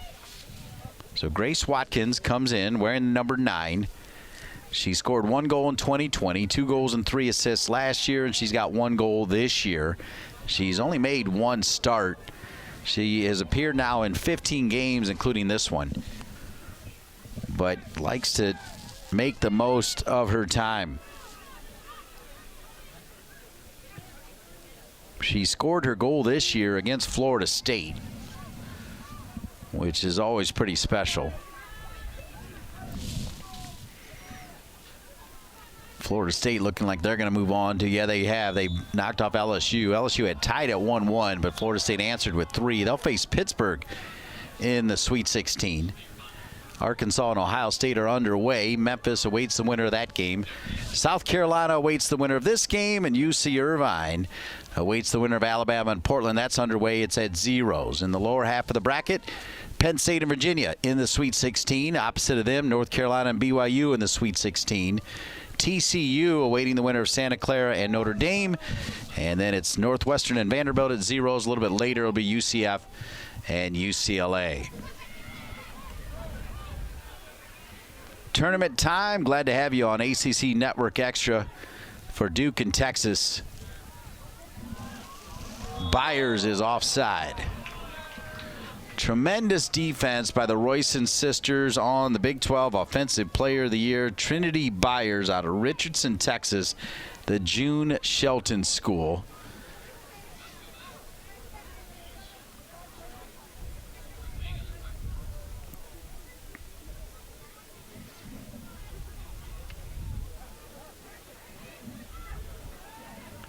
So Grace Watkins comes in wearing number 9. She scored 1 goal in 2020, 2 goals and 3 assists last year, and she's got 1 goal this year. She's only made 1 start. She has appeared now in 15 games, including this one, but likes to make the most of her time. She scored her goal this year against Florida State, which is always pretty special. Florida State looking like they're going to move on to, yeah, they have. They knocked off LSU. LSU had tied at 1-1, but Florida State answered with 3. They'll face Pittsburgh in the Sweet 16. Arkansas and Ohio State are underway. Memphis awaits the winner of that game. South Carolina awaits the winner of this game, and UC Irvine awaits the winner of Alabama and Portland. That's underway. It's at 0s. In the lower half of the bracket, Penn State and Virginia in the Sweet 16. Opposite of them, North Carolina and BYU in the Sweet 16. TCU awaiting the winner of Santa Clara and Notre Dame. And then it's Northwestern and Vanderbilt at 0s. A little bit later, it'll be UCF and UCLA. Tournament time. Glad to have you on ACC Network Extra for Duke and Texas. Byers is offside. Tremendous defense by the Royson sisters on the Big 12 Offensive Player of the Year. Trinity Byers out of Richardson, Texas, the June Shelton School.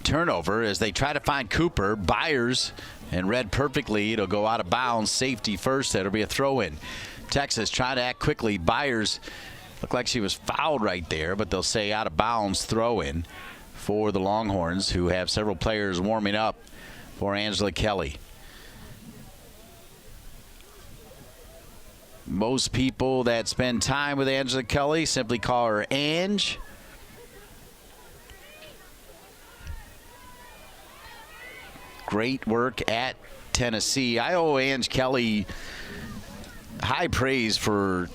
Turnover as they try to find Cooper. Byers and read perfectly. It'll go out of bounds. Safety first. That'll be a throw-in. Texas trying to act quickly. Byers looked like she was fouled right there, but they'll say out of bounds throw-in for the Longhorns, who have several players warming up for Angela Kelly. Most people that spend time with Angela Kelly simply call her Ange. Great work at Tennessee. I owe Ange Kelly high praise for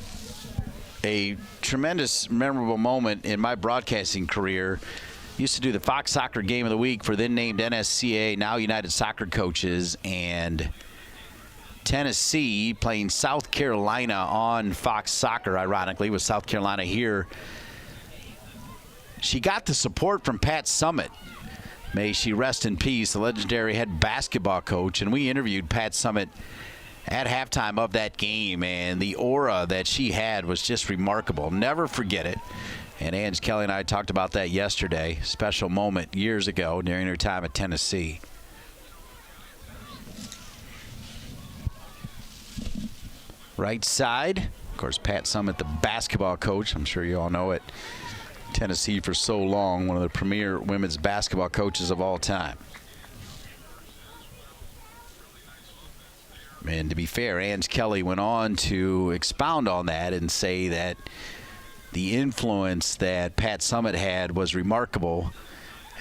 a tremendous, memorable moment in my broadcasting career. Used to do the Fox Soccer Game of the Week for then named NSCA, now United Soccer Coaches, and Tennessee playing South Carolina on Fox Soccer, ironically, with South Carolina here. She got the support from Pat Summitt. May she rest in peace, the legendary head basketball coach. And we interviewed Pat Summitt at halftime of that game, and the aura that she had was just remarkable. Never forget it. And Ange Kelly and I talked about that yesterday. Special moment years ago during her time at Tennessee. Right side, of course, Pat Summitt, the basketball coach. I'm sure you all know it. Tennessee for so long, one of the premier women's basketball coaches of all time. And to be fair, Ange Kelly went on to expound on that and say that the influence that Pat Summitt had was remarkable,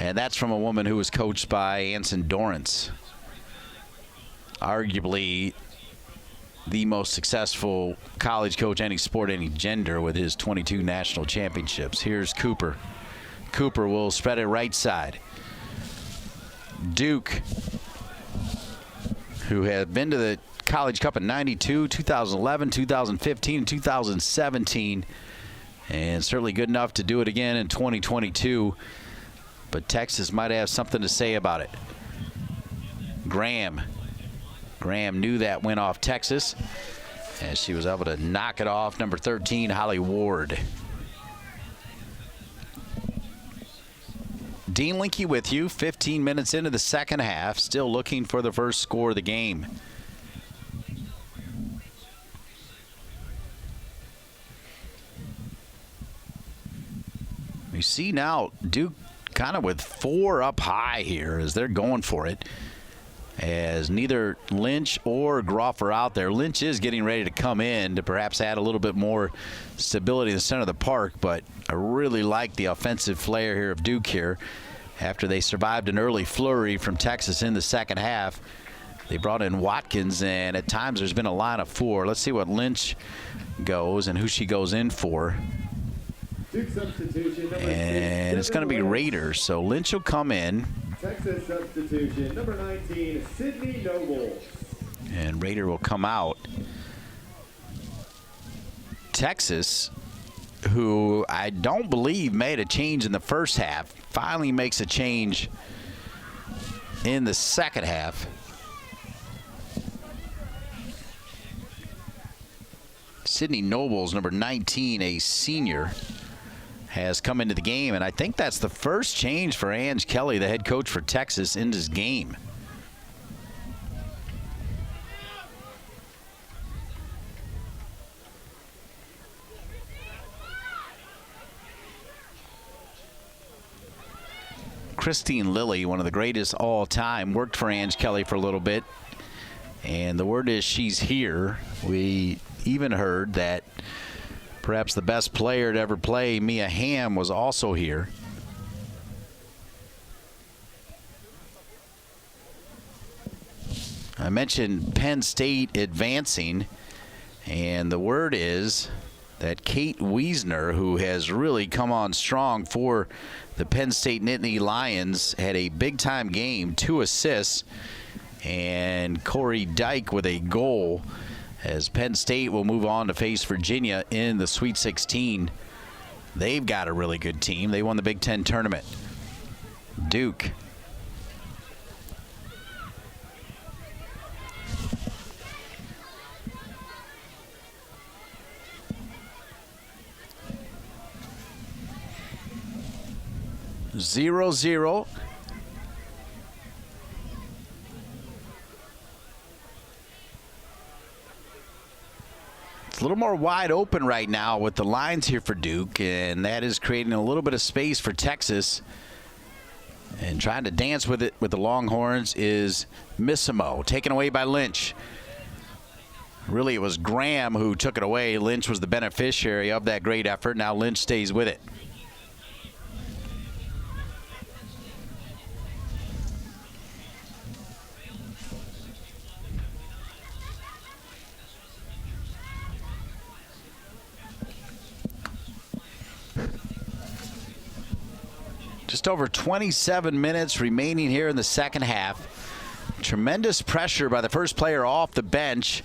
and that's from a woman who was coached by Anson Dorrance, arguably the most successful college coach, any sport, any gender, with his 22 national championships. Here's Cooper. Cooper will spread it right side. Duke, who had been to the College Cup in 92, 2011, 2015, and 2017, and certainly good enough to do it again in 2022. But Texas might have something to say about it. Graham knew that went off Texas, as she was able to knock it off number 13, Holly Ward. Dean Linke with you, 15 minutes into the second half, still looking for the first score of the game. We see now Duke kind of with 4 up high here as they're going for it, as neither Lynch or Groff are out there. Lynch is getting ready to come in to perhaps add a little bit more stability in the center of the park, but I really like the offensive flair here of Duke here after they survived an early flurry from Texas in the second half. They brought in Watkins, and at times there's been a line of 4. Let's see what Lynch goes and who she goes in for. Duke substitution number 6, And it's going to be Lynch. Raiders, so Lynch will come in. Texas substitution number 19, Sydney Nobles. And Raider will come out. Texas, who I don't believe made a change in the first half, finally makes a change in the second half. Sydney Nobles, number 19, a senior, has come into the game, and I think that's the first change for Ange Kelly, the head coach for Texas, in this game. Christine Lilly, one of the greatest all time, worked for Ange Kelly for a little bit, and the word is she's here. We even heard that perhaps the best player to ever play, Mia Hamm, was also here. I mentioned Penn State advancing, and the word is that Kate Wiesner, who has really come on strong for the Penn State Nittany Lions, had a big-time game, 2 assists, and Corey Dyke with a goal, as Penn State will move on to face Virginia in the Sweet 16. They've got a really good team. They won the Big Ten tournament. Duke. Zero, zero. It's a little more wide open right now with the lines here for Duke, and that is creating a little bit of space for Texas. And trying to dance with it with the Longhorns is Missimo, taken away by Lynch. Really, it was Graham who took it away. Lynch was the beneficiary of that great effort. Now Lynch stays with it. Just over 27 minutes remaining here in the second half. Tremendous pressure by the first player off the bench,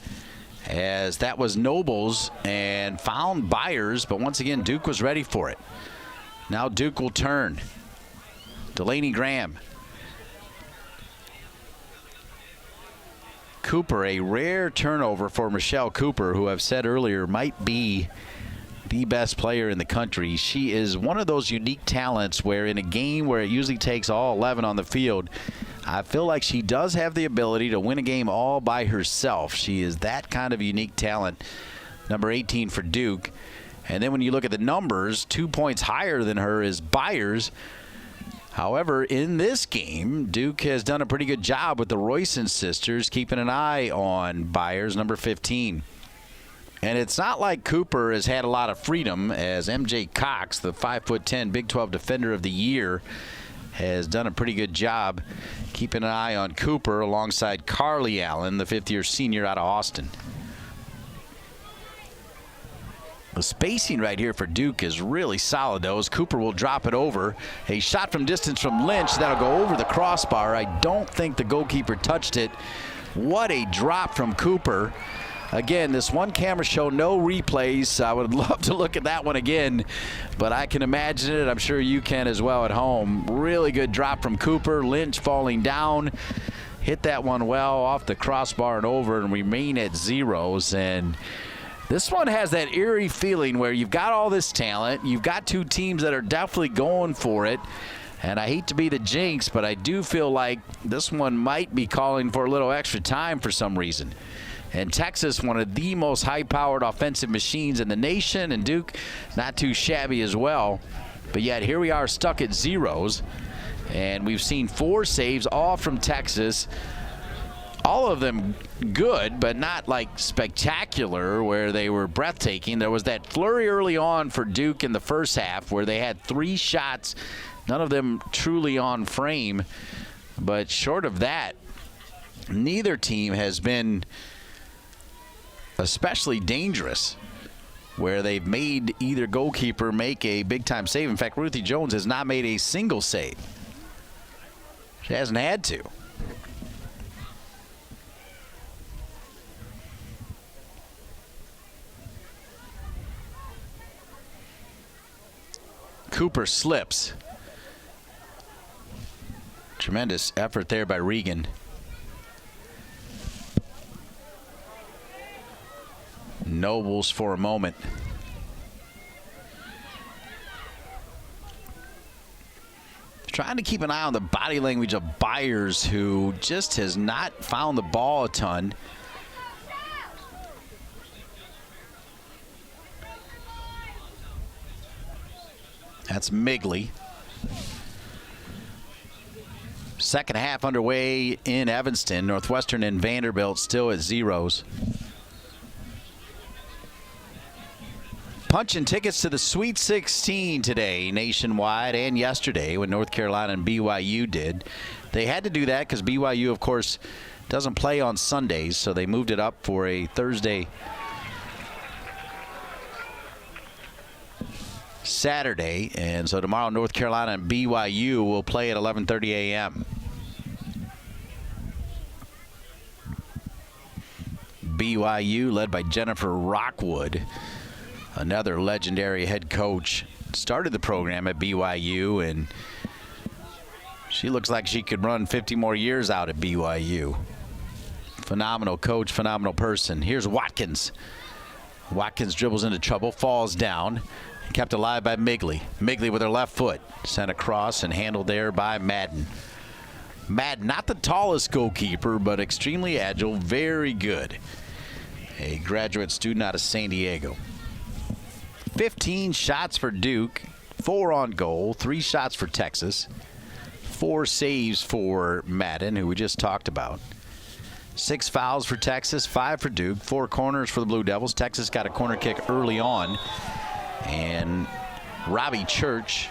as that was Nobles, and found Byers, but once again Duke was ready for it. Now Duke will turn. Delaney Graham. Cooper, a rare turnover for Michelle Cooper, who I've said earlier might be the best player in the country. She is one of those unique talents where in a game where it usually takes all 11 on the field, I feel like she does have the ability to win a game all by herself. She is that kind of unique talent. Number 18 for Duke. And then when you look at the numbers, 2 points higher than her is Byers. However, in this game, Duke has done a pretty good job with the Royson sisters keeping an eye on Byers, number 15. And it's not like Cooper has had a lot of freedom, as MJ Cox, the 5'10" Big 12 Defender of the Year, has done a pretty good job keeping an eye on Cooper alongside Carly Allen, the fifth-year senior out of Austin. The spacing right here for Duke is really solid, though, as Cooper will drop it over. A shot from distance from Lynch. That'll go over the crossbar. I don't think the goalkeeper touched it. What a drop from Cooper. Again, this one camera show, no replays. I would love to look at that one again, but I can imagine it. I'm sure you can as well at home. Really good drop from Cooper. Lynch falling down. Hit that one well off the crossbar and over, and remain at zeros. And this one has that eerie feeling where you've got all this talent. You've got two teams that are definitely going for it. And I hate to be the jinx, but I do feel like this one might be calling for a little extra time for some reason. And Texas, one of the most high-powered offensive machines in the nation, and Duke not too shabby as well. But yet here we are stuck at zeros, and we've seen 4 saves, all from Texas. All of them good, but not like spectacular where they were breathtaking. There was that flurry early on for Duke in the first half where they had 3 shots None of them truly on frame. But short of that, neither team has been especially dangerous where they've made either goalkeeper make a big-time save. In fact, Ruthie Jones has not made a single save. She hasn't had to. Cooper slips. Tremendous effort there by Regan. Nobles for a moment. Trying to keep an eye on the body language of Byers, who just has not found the ball a ton. That's Migley. Second half underway in Evanston. Northwestern and Vanderbilt still at zeros. Punching tickets to the Sweet 16 today nationwide, and yesterday when North Carolina and BYU did. They had to do that because BYU, of course, doesn't play on Sundays, so they moved it up for a Thursday Saturday. And so tomorrow North Carolina and BYU will play at 11:30 a.m. BYU led by Jennifer Rockwood, another legendary head coach, started the program at BYU, and she looks like she could run 50 more years out at BYU. Phenomenal coach, phenomenal person. Here's Watkins. Watkins dribbles into trouble, falls down, kept alive by Migley. Migley with her left foot, sent across and handled there by Madden. Madden, not the tallest goalkeeper, but extremely agile, very good. A graduate student out of San Diego. 15 shots for Duke, 4 on goal, 3 shots for Texas, 4 saves for Madden, who we just talked about. 6 fouls for Texas, 5 for Duke, 4 corners for the Blue Devils. Texas got a corner kick early on, and Robbie Church,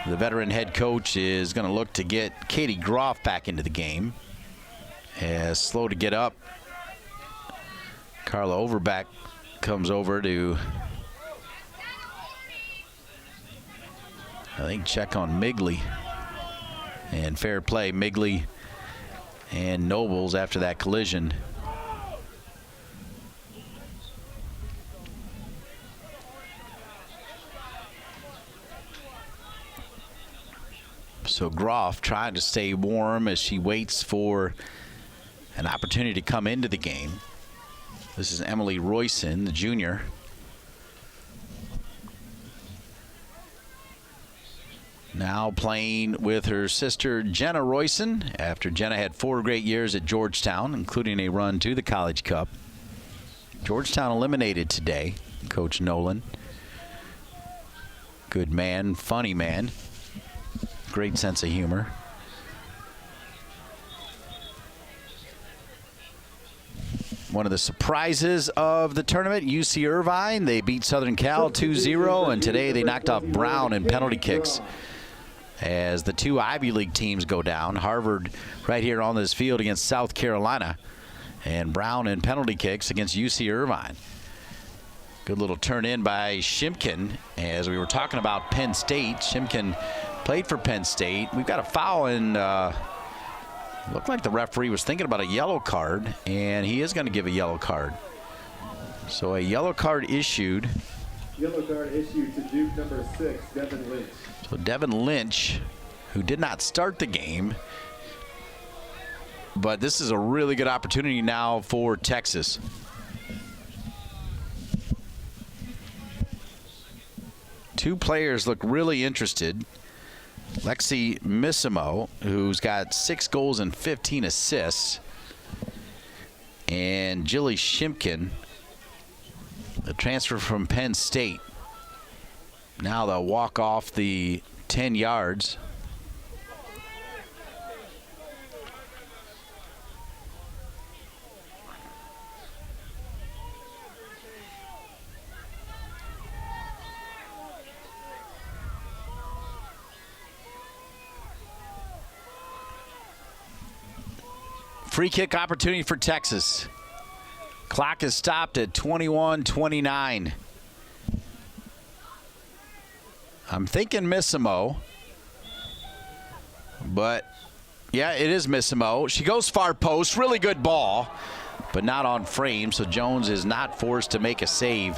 the veteran head coach, is going to look to get Katie Groff back into the game. As slow to get up, Carla Overback comes over to, I think, check on Migley. And fair play, Migley and Nobles after that collision. So Groff trying to stay warm as she waits for an opportunity to come into the game. This is Emily Royson, the junior. Now playing with her sister Jenna Royson after Jenna had 4 great years at Georgetown, including a run to the College Cup. Georgetown eliminated today, Coach Nolan. Good man, funny man, great sense of humor. One of the surprises of the tournament, UC Irvine. They beat Southern Cal 2-0, and today they knocked off Brown in penalty kicks. As the 2 Ivy League teams go down, Harvard right here on this field against South Carolina, and Brown in penalty kicks against UC Irvine. Good little turn in by Shimkin. As we were talking about Penn State, Shimkin played for Penn State. We've got a foul, and looked like the referee was thinking about a yellow card, and he is going to give a yellow card. So a yellow card issued. Yellow card issued to Duke number 6, Devin Lynch. So Devin Lynch, who did not start the game, but this is a really good opportunity now for Texas. Two players look really interested. Lexi Missimo, who's got 6 goals and 15 assists, and Jilly Shimkin, the transfer from Penn State. Now they'll walk off the 10 yards. Free kick opportunity for Texas. Clock is stopped at 21:29. I'm thinking Missimo. But, yeah, it is Missimo. She goes far post. Really good ball, but not on frame, so Jones is not forced to make a save.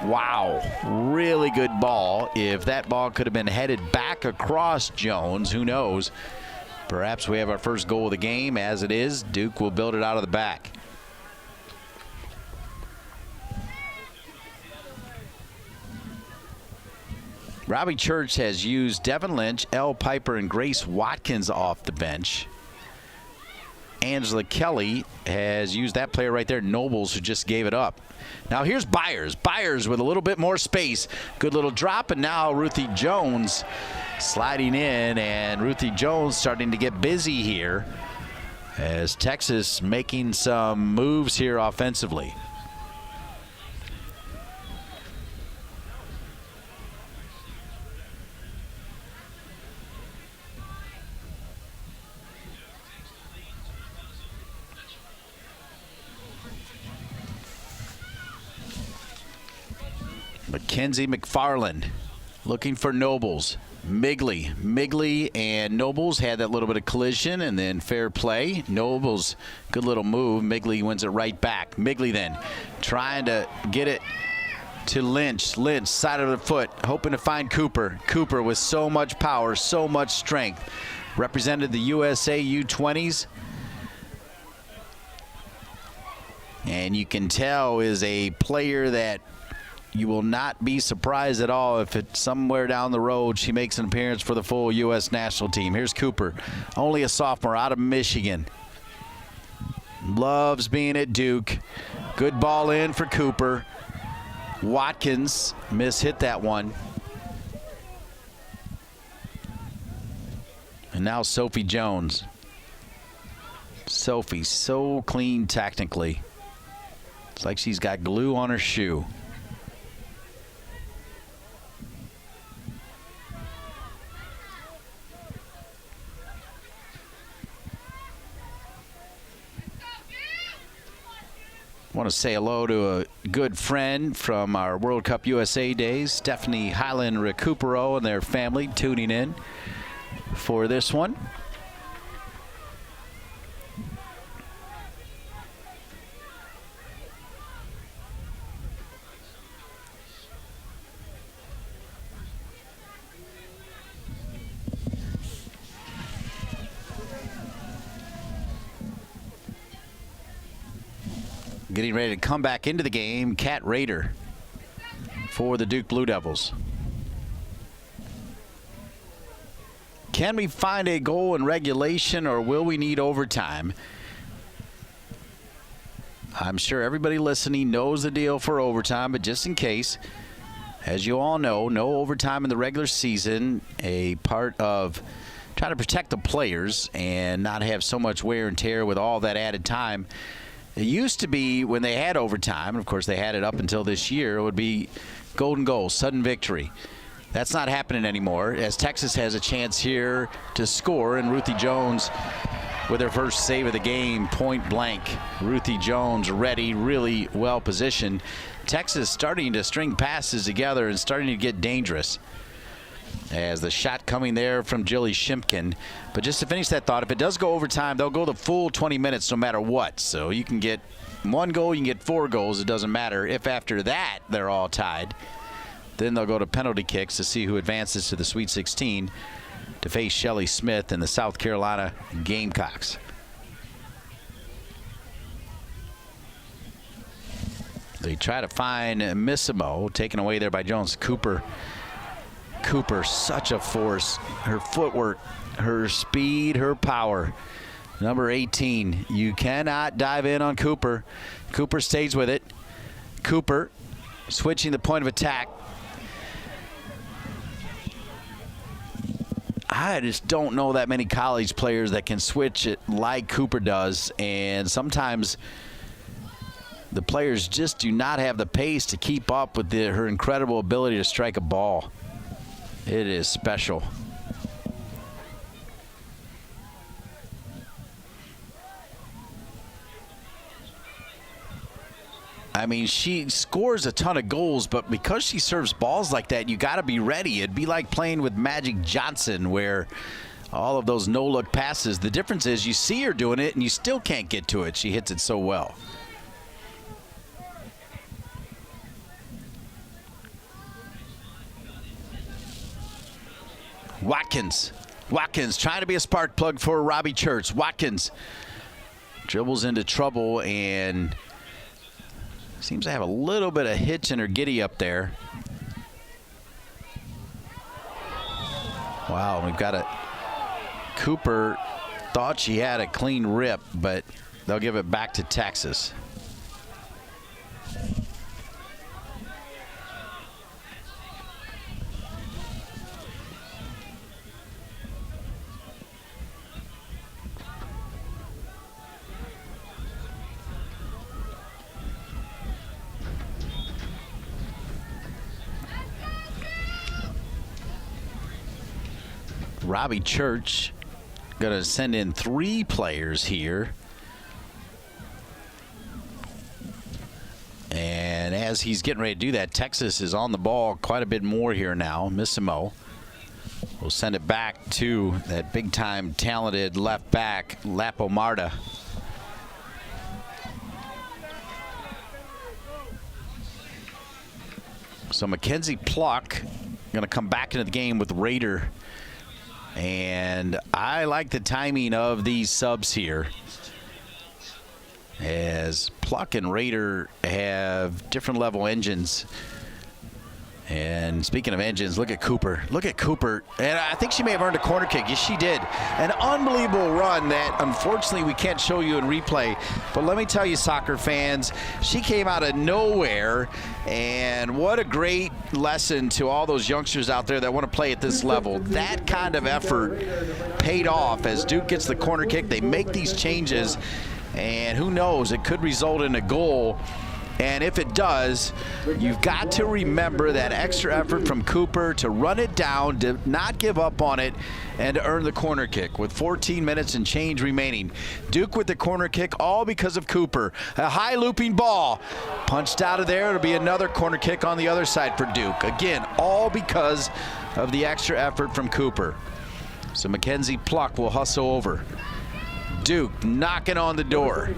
Wow, really good ball. If that ball could have been headed back across Jones, who knows? Perhaps we have our first goal of the game. As it is, Duke will build it out of the back. Robbie Church has used Devin Lynch, Elle Piper, and Grace Watkins off the bench. Angela Kelly has used that player right there, Nobles, who just gave it up. Now here's Byers. Byers with a little bit more space. Good little drop, and now Ruthie Jones sliding in, and Ruthie Jones starting to get busy here as Texas making some moves here offensively. Mackenzie McFarland looking for Nobles. Migley and Nobles had that little bit of collision, and then fair play. Nobles, good little move. Migley wins it right back. Migley then trying to get it to Lynch. Lynch, side of the foot, hoping to find Cooper. Cooper with so much power, so much strength. Represented the USA U20s. And you can tell is a player that you will not be surprised at all if it's somewhere down the road she makes an appearance for the full U.S. national team. Here's Cooper, only a sophomore out of Michigan. Loves being at Duke. Good ball in for Cooper. Watkins hit that one. And now Sophie Jones. Sophie, so clean technically. It's like she's got glue on her shoe. Want to say hello to a good friend from our World Cup USA days, Stephanie Highland Recupero and their family tuning in for this one. Getting ready to come back into the game, Kat Rader for the Duke Blue Devils. Can we find a goal in regulation, or will we need overtime? I'm sure everybody listening knows the deal for overtime, but just in case, as you all know, no overtime in the regular season, a part of trying to protect the players and not have so much wear and tear with all that added time. It used to be when they had overtime, and of course they had it up until this year, it would be golden goal, sudden victory. That's not happening anymore, as Texas has a chance here to score, and Ruthie Jones with her first save of the game, point blank. Ruthie Jones ready, really well positioned. Texas starting to string passes together and starting to get dangerous. As the shot coming there from Jilly Shimkin. But just to finish that thought, if it does go overtime, they'll go the full 20 minutes no matter what. So you can get one goal, you can get 4 goals. It doesn't matter. If after that they're all tied, then they'll go to penalty kicks to see who advances to the Sweet 16 to face Shelley Smith and the South Carolina Gamecocks. They try to find Missimo, taken away there by Jones. Cooper, such a force. Her footwork, her speed, her power. Number 18, you cannot dive in on Cooper. Cooper stays with it. Cooper switching the point of attack. I just don't know that many college players that can switch it like Cooper does, and sometimes the players just do not have the pace to keep up with her incredible ability to strike a ball. It is special. I mean, she scores a ton of goals, but because she serves balls like that, you got to be ready. It'd be like playing with Magic Johnson, where all of those no-look passes, the difference is you see her doing it and you still can't get to it. She hits it so well. Watkins trying to be a spark plug for Robbie Church. Watkins dribbles into trouble and seems to have a little bit of hitch in her giddy up there. Wow, we've got a Cooper thought she had a clean rip, but they'll give it back to Texas. Robbie Church going to send in 3 players here. And as he's getting ready to do that, Texas is on the ball quite a bit more here now. Missimo will send it back to that big-time talented left back, Lapo Marta. So Mackenzie Pluck going to come back into the game with Raider. And I like the timing of these subs here, as Pluck and Raider have different level engines. And speaking of engines, look at Cooper. Look at Cooper. And I think she may have earned a corner kick. Yes, she did. An unbelievable run that unfortunately we can't show you in replay. But let me tell you, soccer fans, she came out of nowhere. And what a great lesson to all those youngsters out there that want to play at this level. That kind of effort paid off as Duke gets the corner kick. They make these changes. And who knows, it could result in a goal. And if it does, you've got to remember that extra effort from Cooper to run it down, to not give up on it, and to earn the corner kick with 14 minutes and change remaining. Duke with the corner kick, all because of Cooper. A high looping ball punched out of there. It'll be another corner kick on the other side for Duke. Again, all because of the extra effort from Cooper. So Mackenzie Pluck will hustle over. Duke knocking on the door.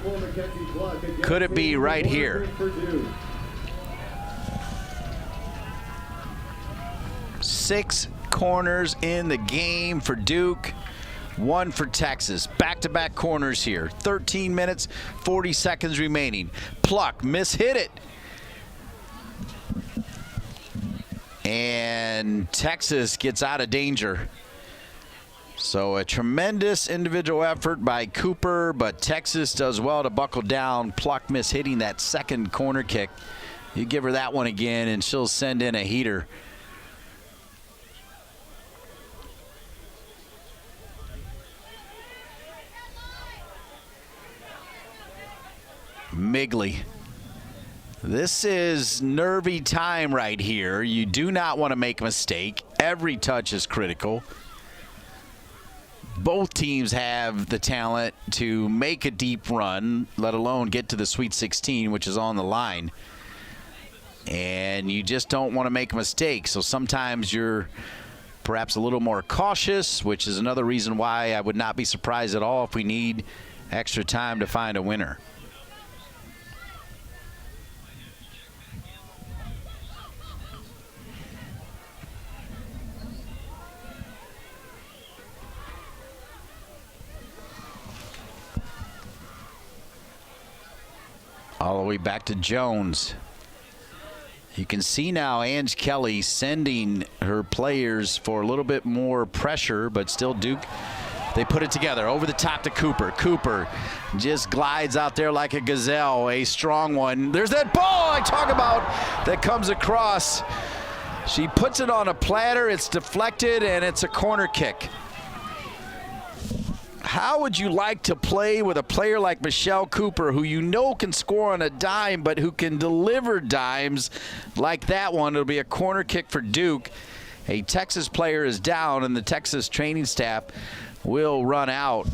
Could it be right here? 6 corners in the game for Duke, 1 for Texas. Back-to-back corners here. 13 minutes, 40 seconds remaining. Pluck mishit it. And Texas gets out of danger. So a tremendous individual effort by Cooper, but Texas does well to buckle down. Pluck mishitting that second corner kick. You give her that one again, and she'll send in a heater. Migley. This is nervy time right here. You do not want to make a mistake. Every touch is critical. Both teams have the talent to make a deep run, let alone get to the Sweet 16, which is on the line. And you just don't want to make a mistake. So sometimes you're perhaps a little more cautious, which is another reason why I would not be surprised at all if we need extra time to find a winner. All the way back to Jones. You can see now Ange Kelly sending her players for a little bit more pressure, but still Duke, they put it together over the top to Cooper. Cooper just glides out there like a gazelle, a strong one. There's that ball I talk about that comes across. She puts it on a platter, it's deflected, and it's a corner kick. How would you like to play with a player like Michelle Cooper, who you know can score on a dime, but who can deliver dimes like that one? It'll be a corner kick for Duke. A Texas player is down, and the Texas training staff will run out.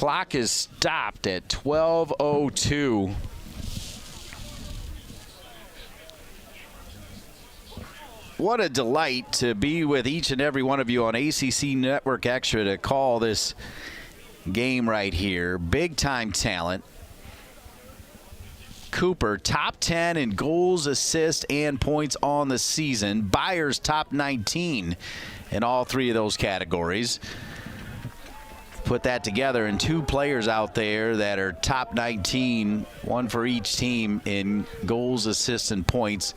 Clock is stopped at 12:02. What a delight to be with each and every one of you on ACC Network Extra to call this game right here. Big time talent. Cooper, top 10 in goals, assists, and points on the season. Byers, top 19 in all three of those categories. Put that together, and two players out there that are top 19, one for each team in goals, assists, and points.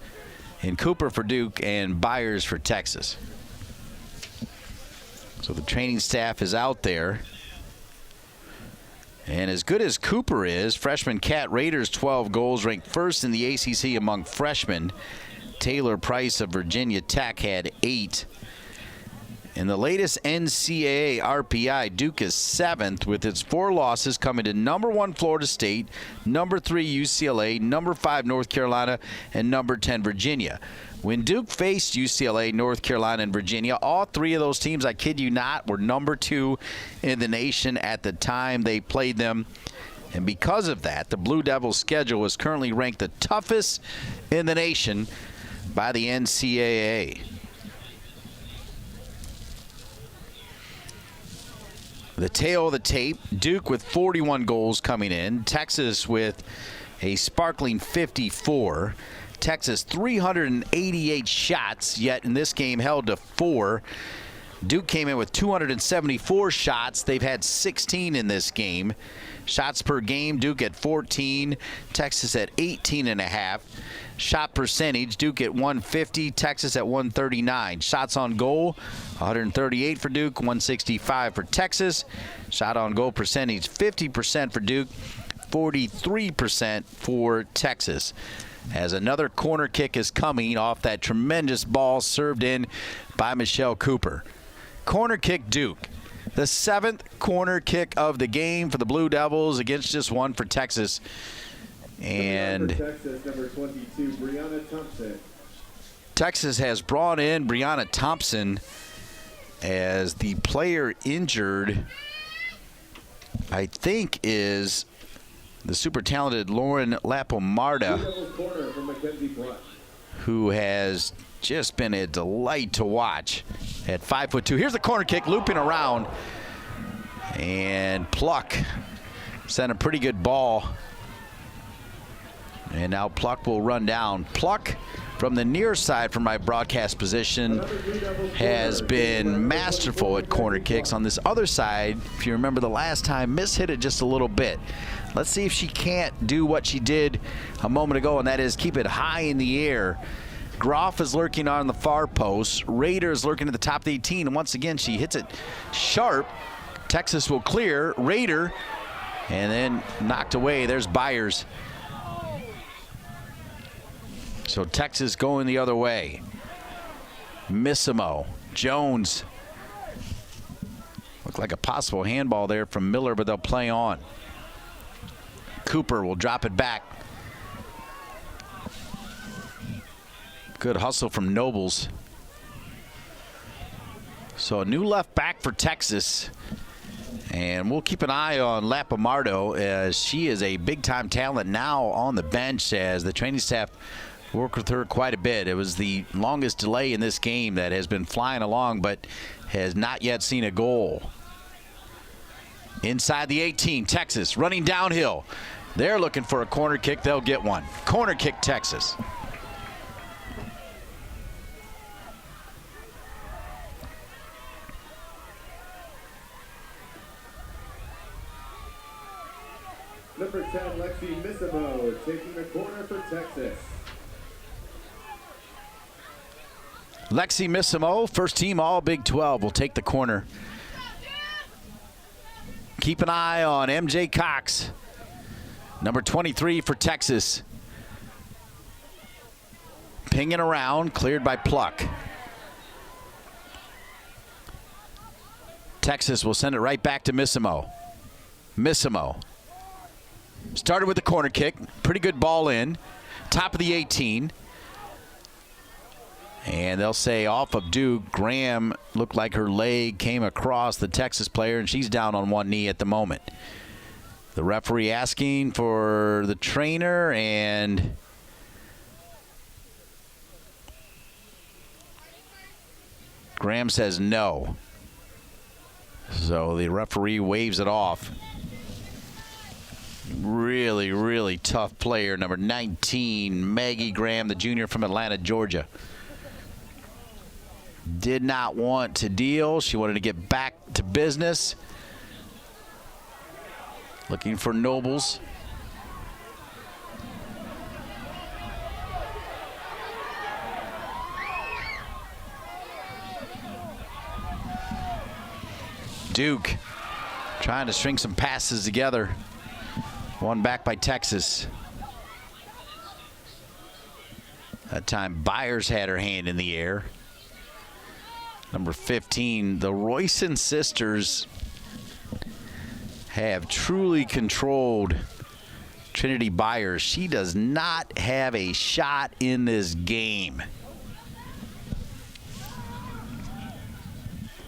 And Cooper for Duke and Byers for Texas. So the training staff is out there. And as good as Cooper is, freshman Kat Rader's 12 goals, ranked first in the ACC among freshmen. Taylor Price of Virginia Tech had 8. In the latest NCAA RPI, Duke is 7th with its 4 losses, coming to number 1 Florida State, number 3 UCLA, number 5 North Carolina, and number 10 Virginia. When Duke faced UCLA, North Carolina, and Virginia, all three of those teams, I kid you not, were number 2 in the nation at the time they played them. And because of that, the Blue Devils' schedule is currently ranked the toughest in the nation by the NCAA. The tail of the tape, Duke with 41 goals coming in, Texas with a sparkling 54. Texas 388 shots, yet in this game held to 4. Duke came in with 274 shots. They've had 16 in this game. Shots per game, Duke at 14, Texas at 18.5. Shot percentage, Duke at 150, Texas at 139. Shots on goal, 138 for Duke, 165 for Texas. Shot on goal percentage, 50% for Duke, 43% for Texas. As another corner kick is coming off that tremendous ball served in by Michelle Cooper. Corner kick Duke. The 7th corner kick of the game for the Blue Devils against just one for Texas. And Texas, number 22, Brianna Thompson. Texas has brought in Brianna Thompson as the player injured, I think, is the super talented Lauren Lapomarda, who has just been a delight to watch at 5'2". Here's the corner kick, looping around, and Pluck sent a pretty good ball. And now Pluck will run down. Pluck from the near side from my broadcast position has been masterful at corner kicks. On this other side, if you remember the last time, mishit it just a little bit. Let's see if she can't do what she did a moment ago, and that is keep it high in the air. Groff is lurking on the far post. Rader is lurking at the top of the 18, and once again she hits it sharp. Texas will clear. Rader, and then knocked away. There's Byers. So Texas going the other way. Missimo, Jones. Looked like a possible handball there from Miller, but they'll play on. Cooper will drop it back. Good hustle from Nobles. So a new left back for Texas. And we'll keep an eye on Lapomardo as she is a big-time talent now on the bench as the training staff work with her quite a bit. It was the longest delay in this game that has been flying along but has not yet seen a goal. Inside the 18, Texas running downhill. They're looking for a corner kick. They'll get one. Corner kick, Texas. Number 10, Lexi Missimo, taking the corner for Texas. Lexi Missimo, first team all Big 12, will take the corner. Keep an eye on MJ Cox, number 23 for Texas. Pinging around, cleared by Pluck. Texas will send it right back to Missimo. Missimo started with the corner kick. Pretty good ball in. Top of the 18. And they'll say off of Duke. Graham looked like her leg came across the Texas player, and she's down on one knee at the moment. The referee asking for the trainer, and Graham says no. So the referee waves it off. Really, really tough player, number 19, Maggie Graham, the junior from Atlanta, Georgia. Did not want to deal. She wanted to get back to business. Looking for Nobles. Duke trying to string some passes together. One back by Texas. That time Byers had her hand in the air. Number 15, the Royson sisters have truly controlled Trinity Byers. She does not have a shot in this game.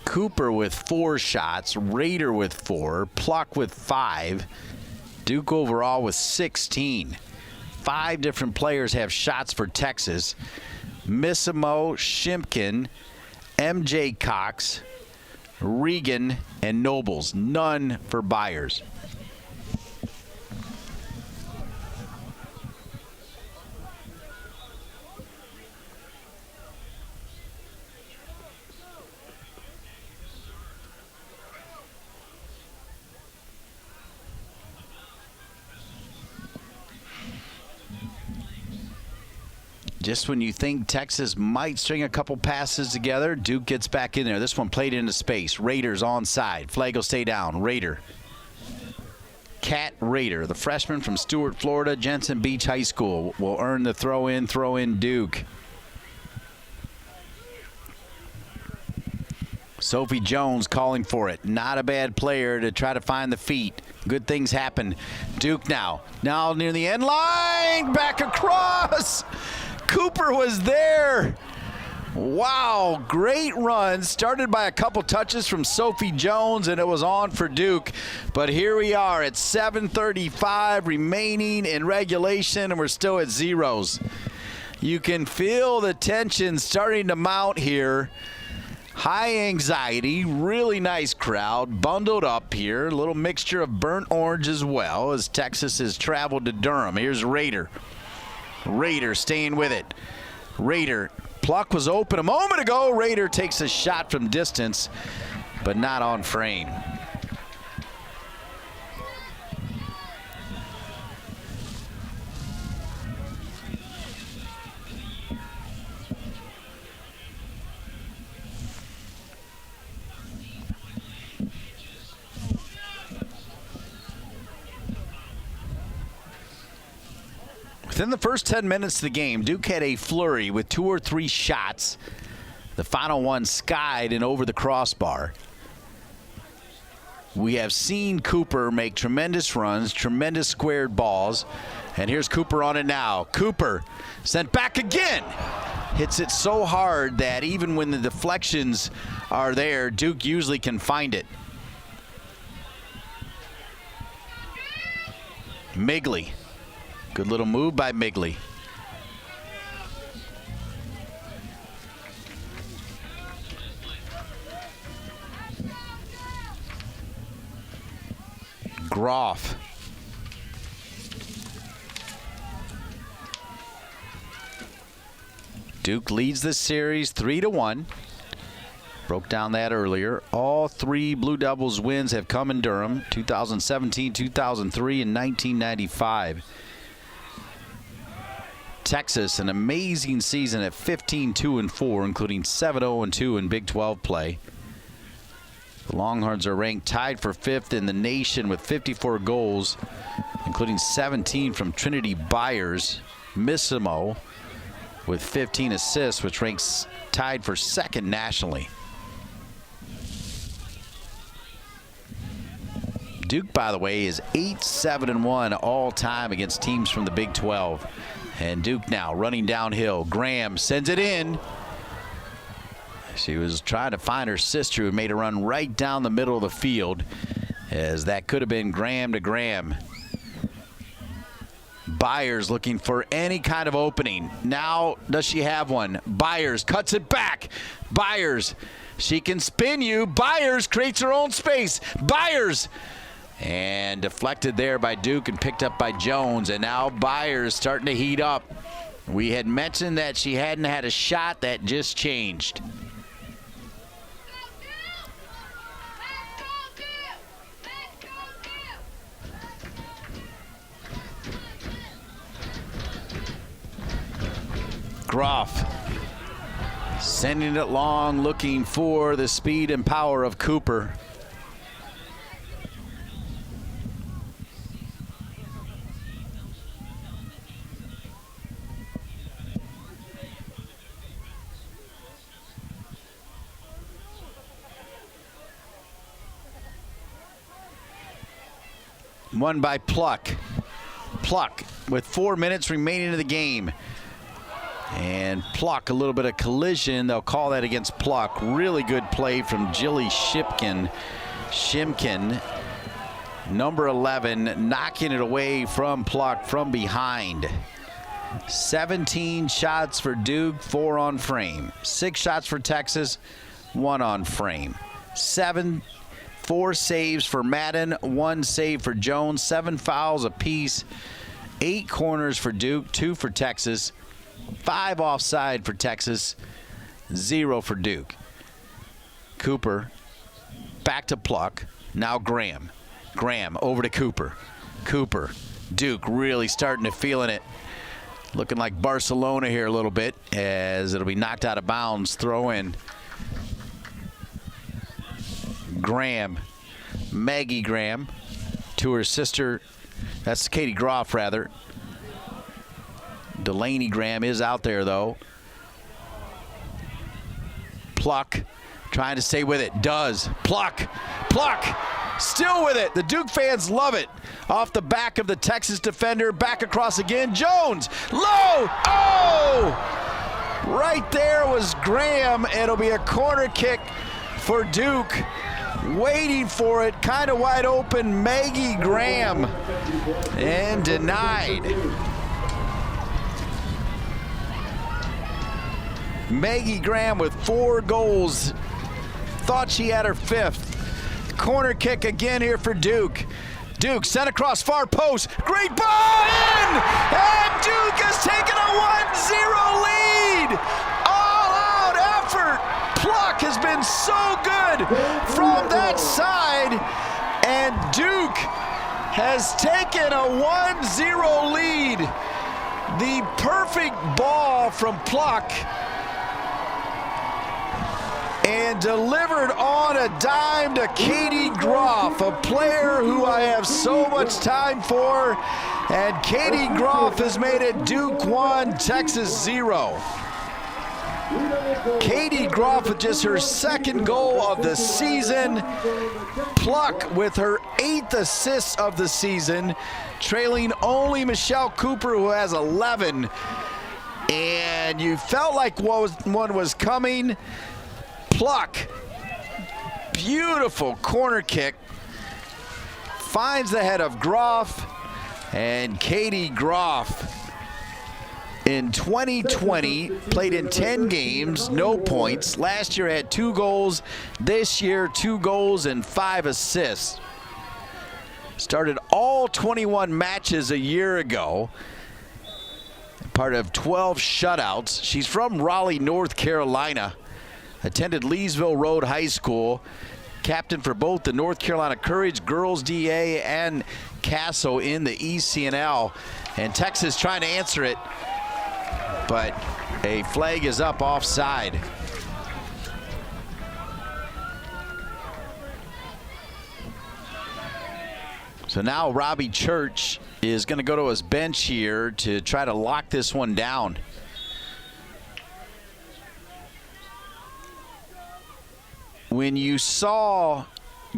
Cooper with 4 shots, Rader with 4, Pluck with 5, Duke overall with 16. 5 different players have shots for Texas. Missimo, Shimkin, MJ Cox, Regan, and Nobles. None for Byers. Just when you think Texas might string a couple passes together, Duke gets back in there. This one played into space. Raiders onside. Flag will stay down. Rader. Kat Rader, the freshman from Stuart, Florida, Jensen Beach High School, will earn the throw-in Duke. Sophie Jones calling for it. Not a bad player to try to find the feet. Good things happen. Duke now near the end line. Back across. Cooper was there. Wow, great run. Started by a couple touches from Sophie Jones, and it was on for Duke. But here we are at 7:35 remaining in regulation, and we're still at zeros. You can feel the tension starting to mount here. High anxiety, really nice crowd, bundled up here. A little mixture of burnt orange as well as Texas has traveled to Durham. Here's Rader. Rader staying with it. Rader, Pluck was open a moment ago. Rader takes a shot from distance, but not on frame. Within the first 10 minutes of the game, Duke had a flurry with 2 or 3 shots. The final one skied and over the crossbar. We have seen Cooper make tremendous runs, tremendous squared balls. And here's Cooper on it now. Cooper sent back again. Hits it so hard that even when the deflections are there, Duke usually can find it. Migley. Good little move by Migley. Groff. Duke leads this series 3-1. Broke down that earlier. All 3 Blue Devils wins have come in Durham, 2017, 2003, and 1995. Texas, an amazing season at 15-2-4, including 7-0-2 in Big 12 play. The Longhorns are ranked tied for 5th in the nation with 54 goals, including 17 from Trinity Byers. Missimo with 15 assists, which ranks tied for 2nd nationally. Duke, by the way, is 8-7-1 all time against teams from the Big 12. And Duke now running downhill. Graham sends it in. She was trying to find her sister, who made a run right down the middle of the field, as that could have been Graham to Graham. Byers looking for any kind of opening. Now, does she have one? Byers cuts it back. Byers, she can spin you. Byers creates her own space. Byers, and deflected there by Duke and picked up by Jones. And now Byers starting to heat up. We had mentioned that she hadn't had a shot. That just changed. Groff sending it long, looking for the speed and power of Cooper. Won by Pluck. Pluck with 4 minutes remaining in the game. And Pluck, a little bit of collision. They'll call that against Pluck. Really good play from Jilly Shimkin. Number 11, knocking it away from Pluck from behind. 17 shots for Duke, 4 on frame. 6 shots for Texas, 1 on frame. 4 saves for Madden, 1 save for Jones. 7 fouls apiece. 8 corners for Duke, 2 for Texas. 5 offside for Texas, 0 for Duke. Cooper back to Pluck. Now Graham. Graham over to Cooper. Cooper. Duke really starting to feeling it. Looking like Barcelona here a little bit, as it'll be knocked out of bounds. Throw in. Graham. Maggie Graham to her sister. That's Katie Groff, rather. Delaney Graham is out there, though. Pluck trying to stay with it. Does. Pluck. Pluck. Still with it. The Duke fans love it. Off the back of the Texas defender. Back across again. Jones. Low. Oh! Right there was Graham. It'll be a corner kick for Duke. Waiting for it. Kind of wide open. Maggie Graham. And denied. Maggie Graham with 4 goals. Thought she had her 5th. Corner kick again here for Duke. Duke sent across far post. Great ball in! And Duke has taken a 1-0 lead. All-out effort. Pluck has been so good from that side. And Duke has taken a 1-0 lead. The perfect ball from Pluck. And delivered on a dime to Katie Groff, a player who I have so much time for. And Katie Groff has made it Duke 1, Texas 0. Katie Groff with just her 2nd goal of the season. Pluck with her 8th assist of the season, trailing only Michelle Cooper, who has 11. And you felt like one was coming. Pluck, beautiful corner kick, finds the head of Groff, and Katie Groff in 2020 played in 10 games, no points. Last year had 2 goals. This year 2 goals and 5 assists. Started all 21 matches a year ago. Part of 12 shutouts. She's from Raleigh, North Carolina. Attended Leesville Road High School. Captain for both the North Carolina Courage girls DA and Castle in the ECNL. And Texas trying to answer it, but a flag is up offside. So now Robbie Church is going to go to his bench here to try to lock this one down. When you saw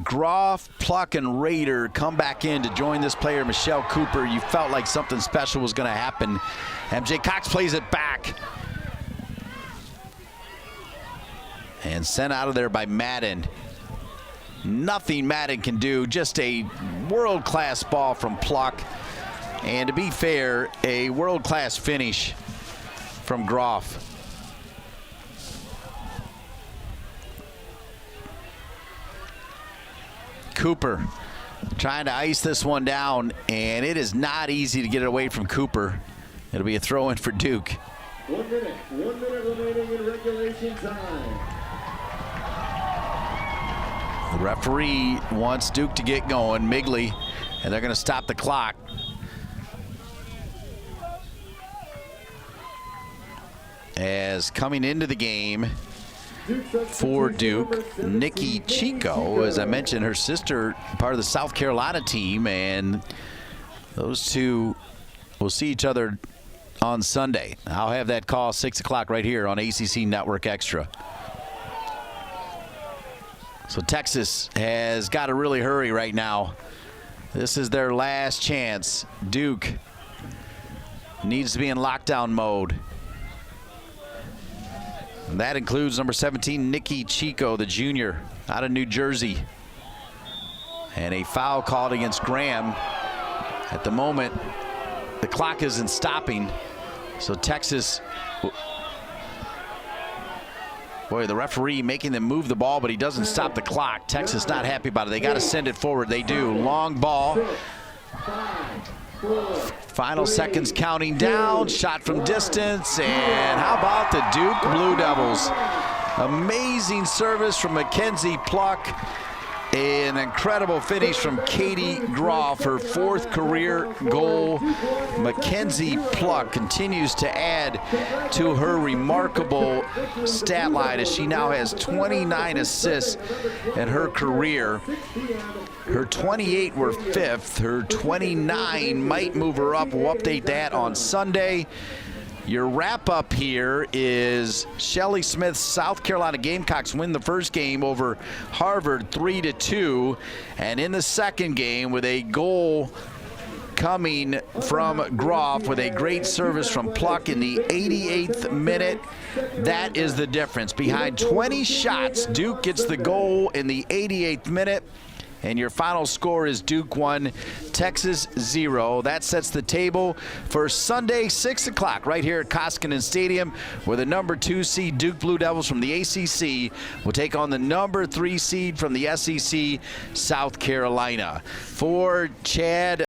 Groff, Pluck, and Rader come back in to join this player, Michelle Cooper, you felt like something special was going to happen. MJ Cox plays it back. And sent out of there by Madden. Nothing Madden can do, just a world-class ball from Pluck. And to be fair, a world-class finish from Groff. Cooper trying to ice this one down, and it is not easy to get it away from Cooper. It'll be a throw in for Duke. 1 minute remaining in regulation time. The referee wants Duke to get going, Migley, and they're going to stop the clock. As coming into the game for Duke, Nikki Chico, as I mentioned, her sister, part of the South Carolina team, and those two will see each other on Sunday. I'll have that call 6 o'clock right here on ACC Network Extra. So Texas has got to really hurry right now. This is their last chance. Duke needs to be in lockdown mode. And that includes number 17, Nikki Chico, the junior out of New Jersey. And a foul called against Graham. At the moment, the clock isn't stopping. So Texas, boy, the referee making them move the ball, but he doesn't stop the clock. Texas not happy about it. They got to send it forward. They do. Long ball. Final seconds counting down. Shot from distance. And how about the Duke Blue Devils? Amazing service from Mackenzie Pluck. An incredible finish from Katie Groff, her 4th career goal. Mackenzie Pluck continues to add to her remarkable stat line as she now has 29 assists in her career. Her 28 were 5th. Her 29 might move her up. We'll update that on Sunday. Your wrap-up here is Shelly Smith's South Carolina Gamecocks win the first game over Harvard 3-2. And in the second game, with a goal coming from Groff with a great service from Pluck in the 88th minute. That is the difference. Behind 20 shots, Duke gets the goal in the 88th minute. And your final score is Duke 1, Texas 0. That sets the table for Sunday, 6 o'clock, right here at Koskinen Stadium, where the number 2 seed Duke Blue Devils from the ACC will take on the number 3 seed from the SEC, South Carolina. For Chad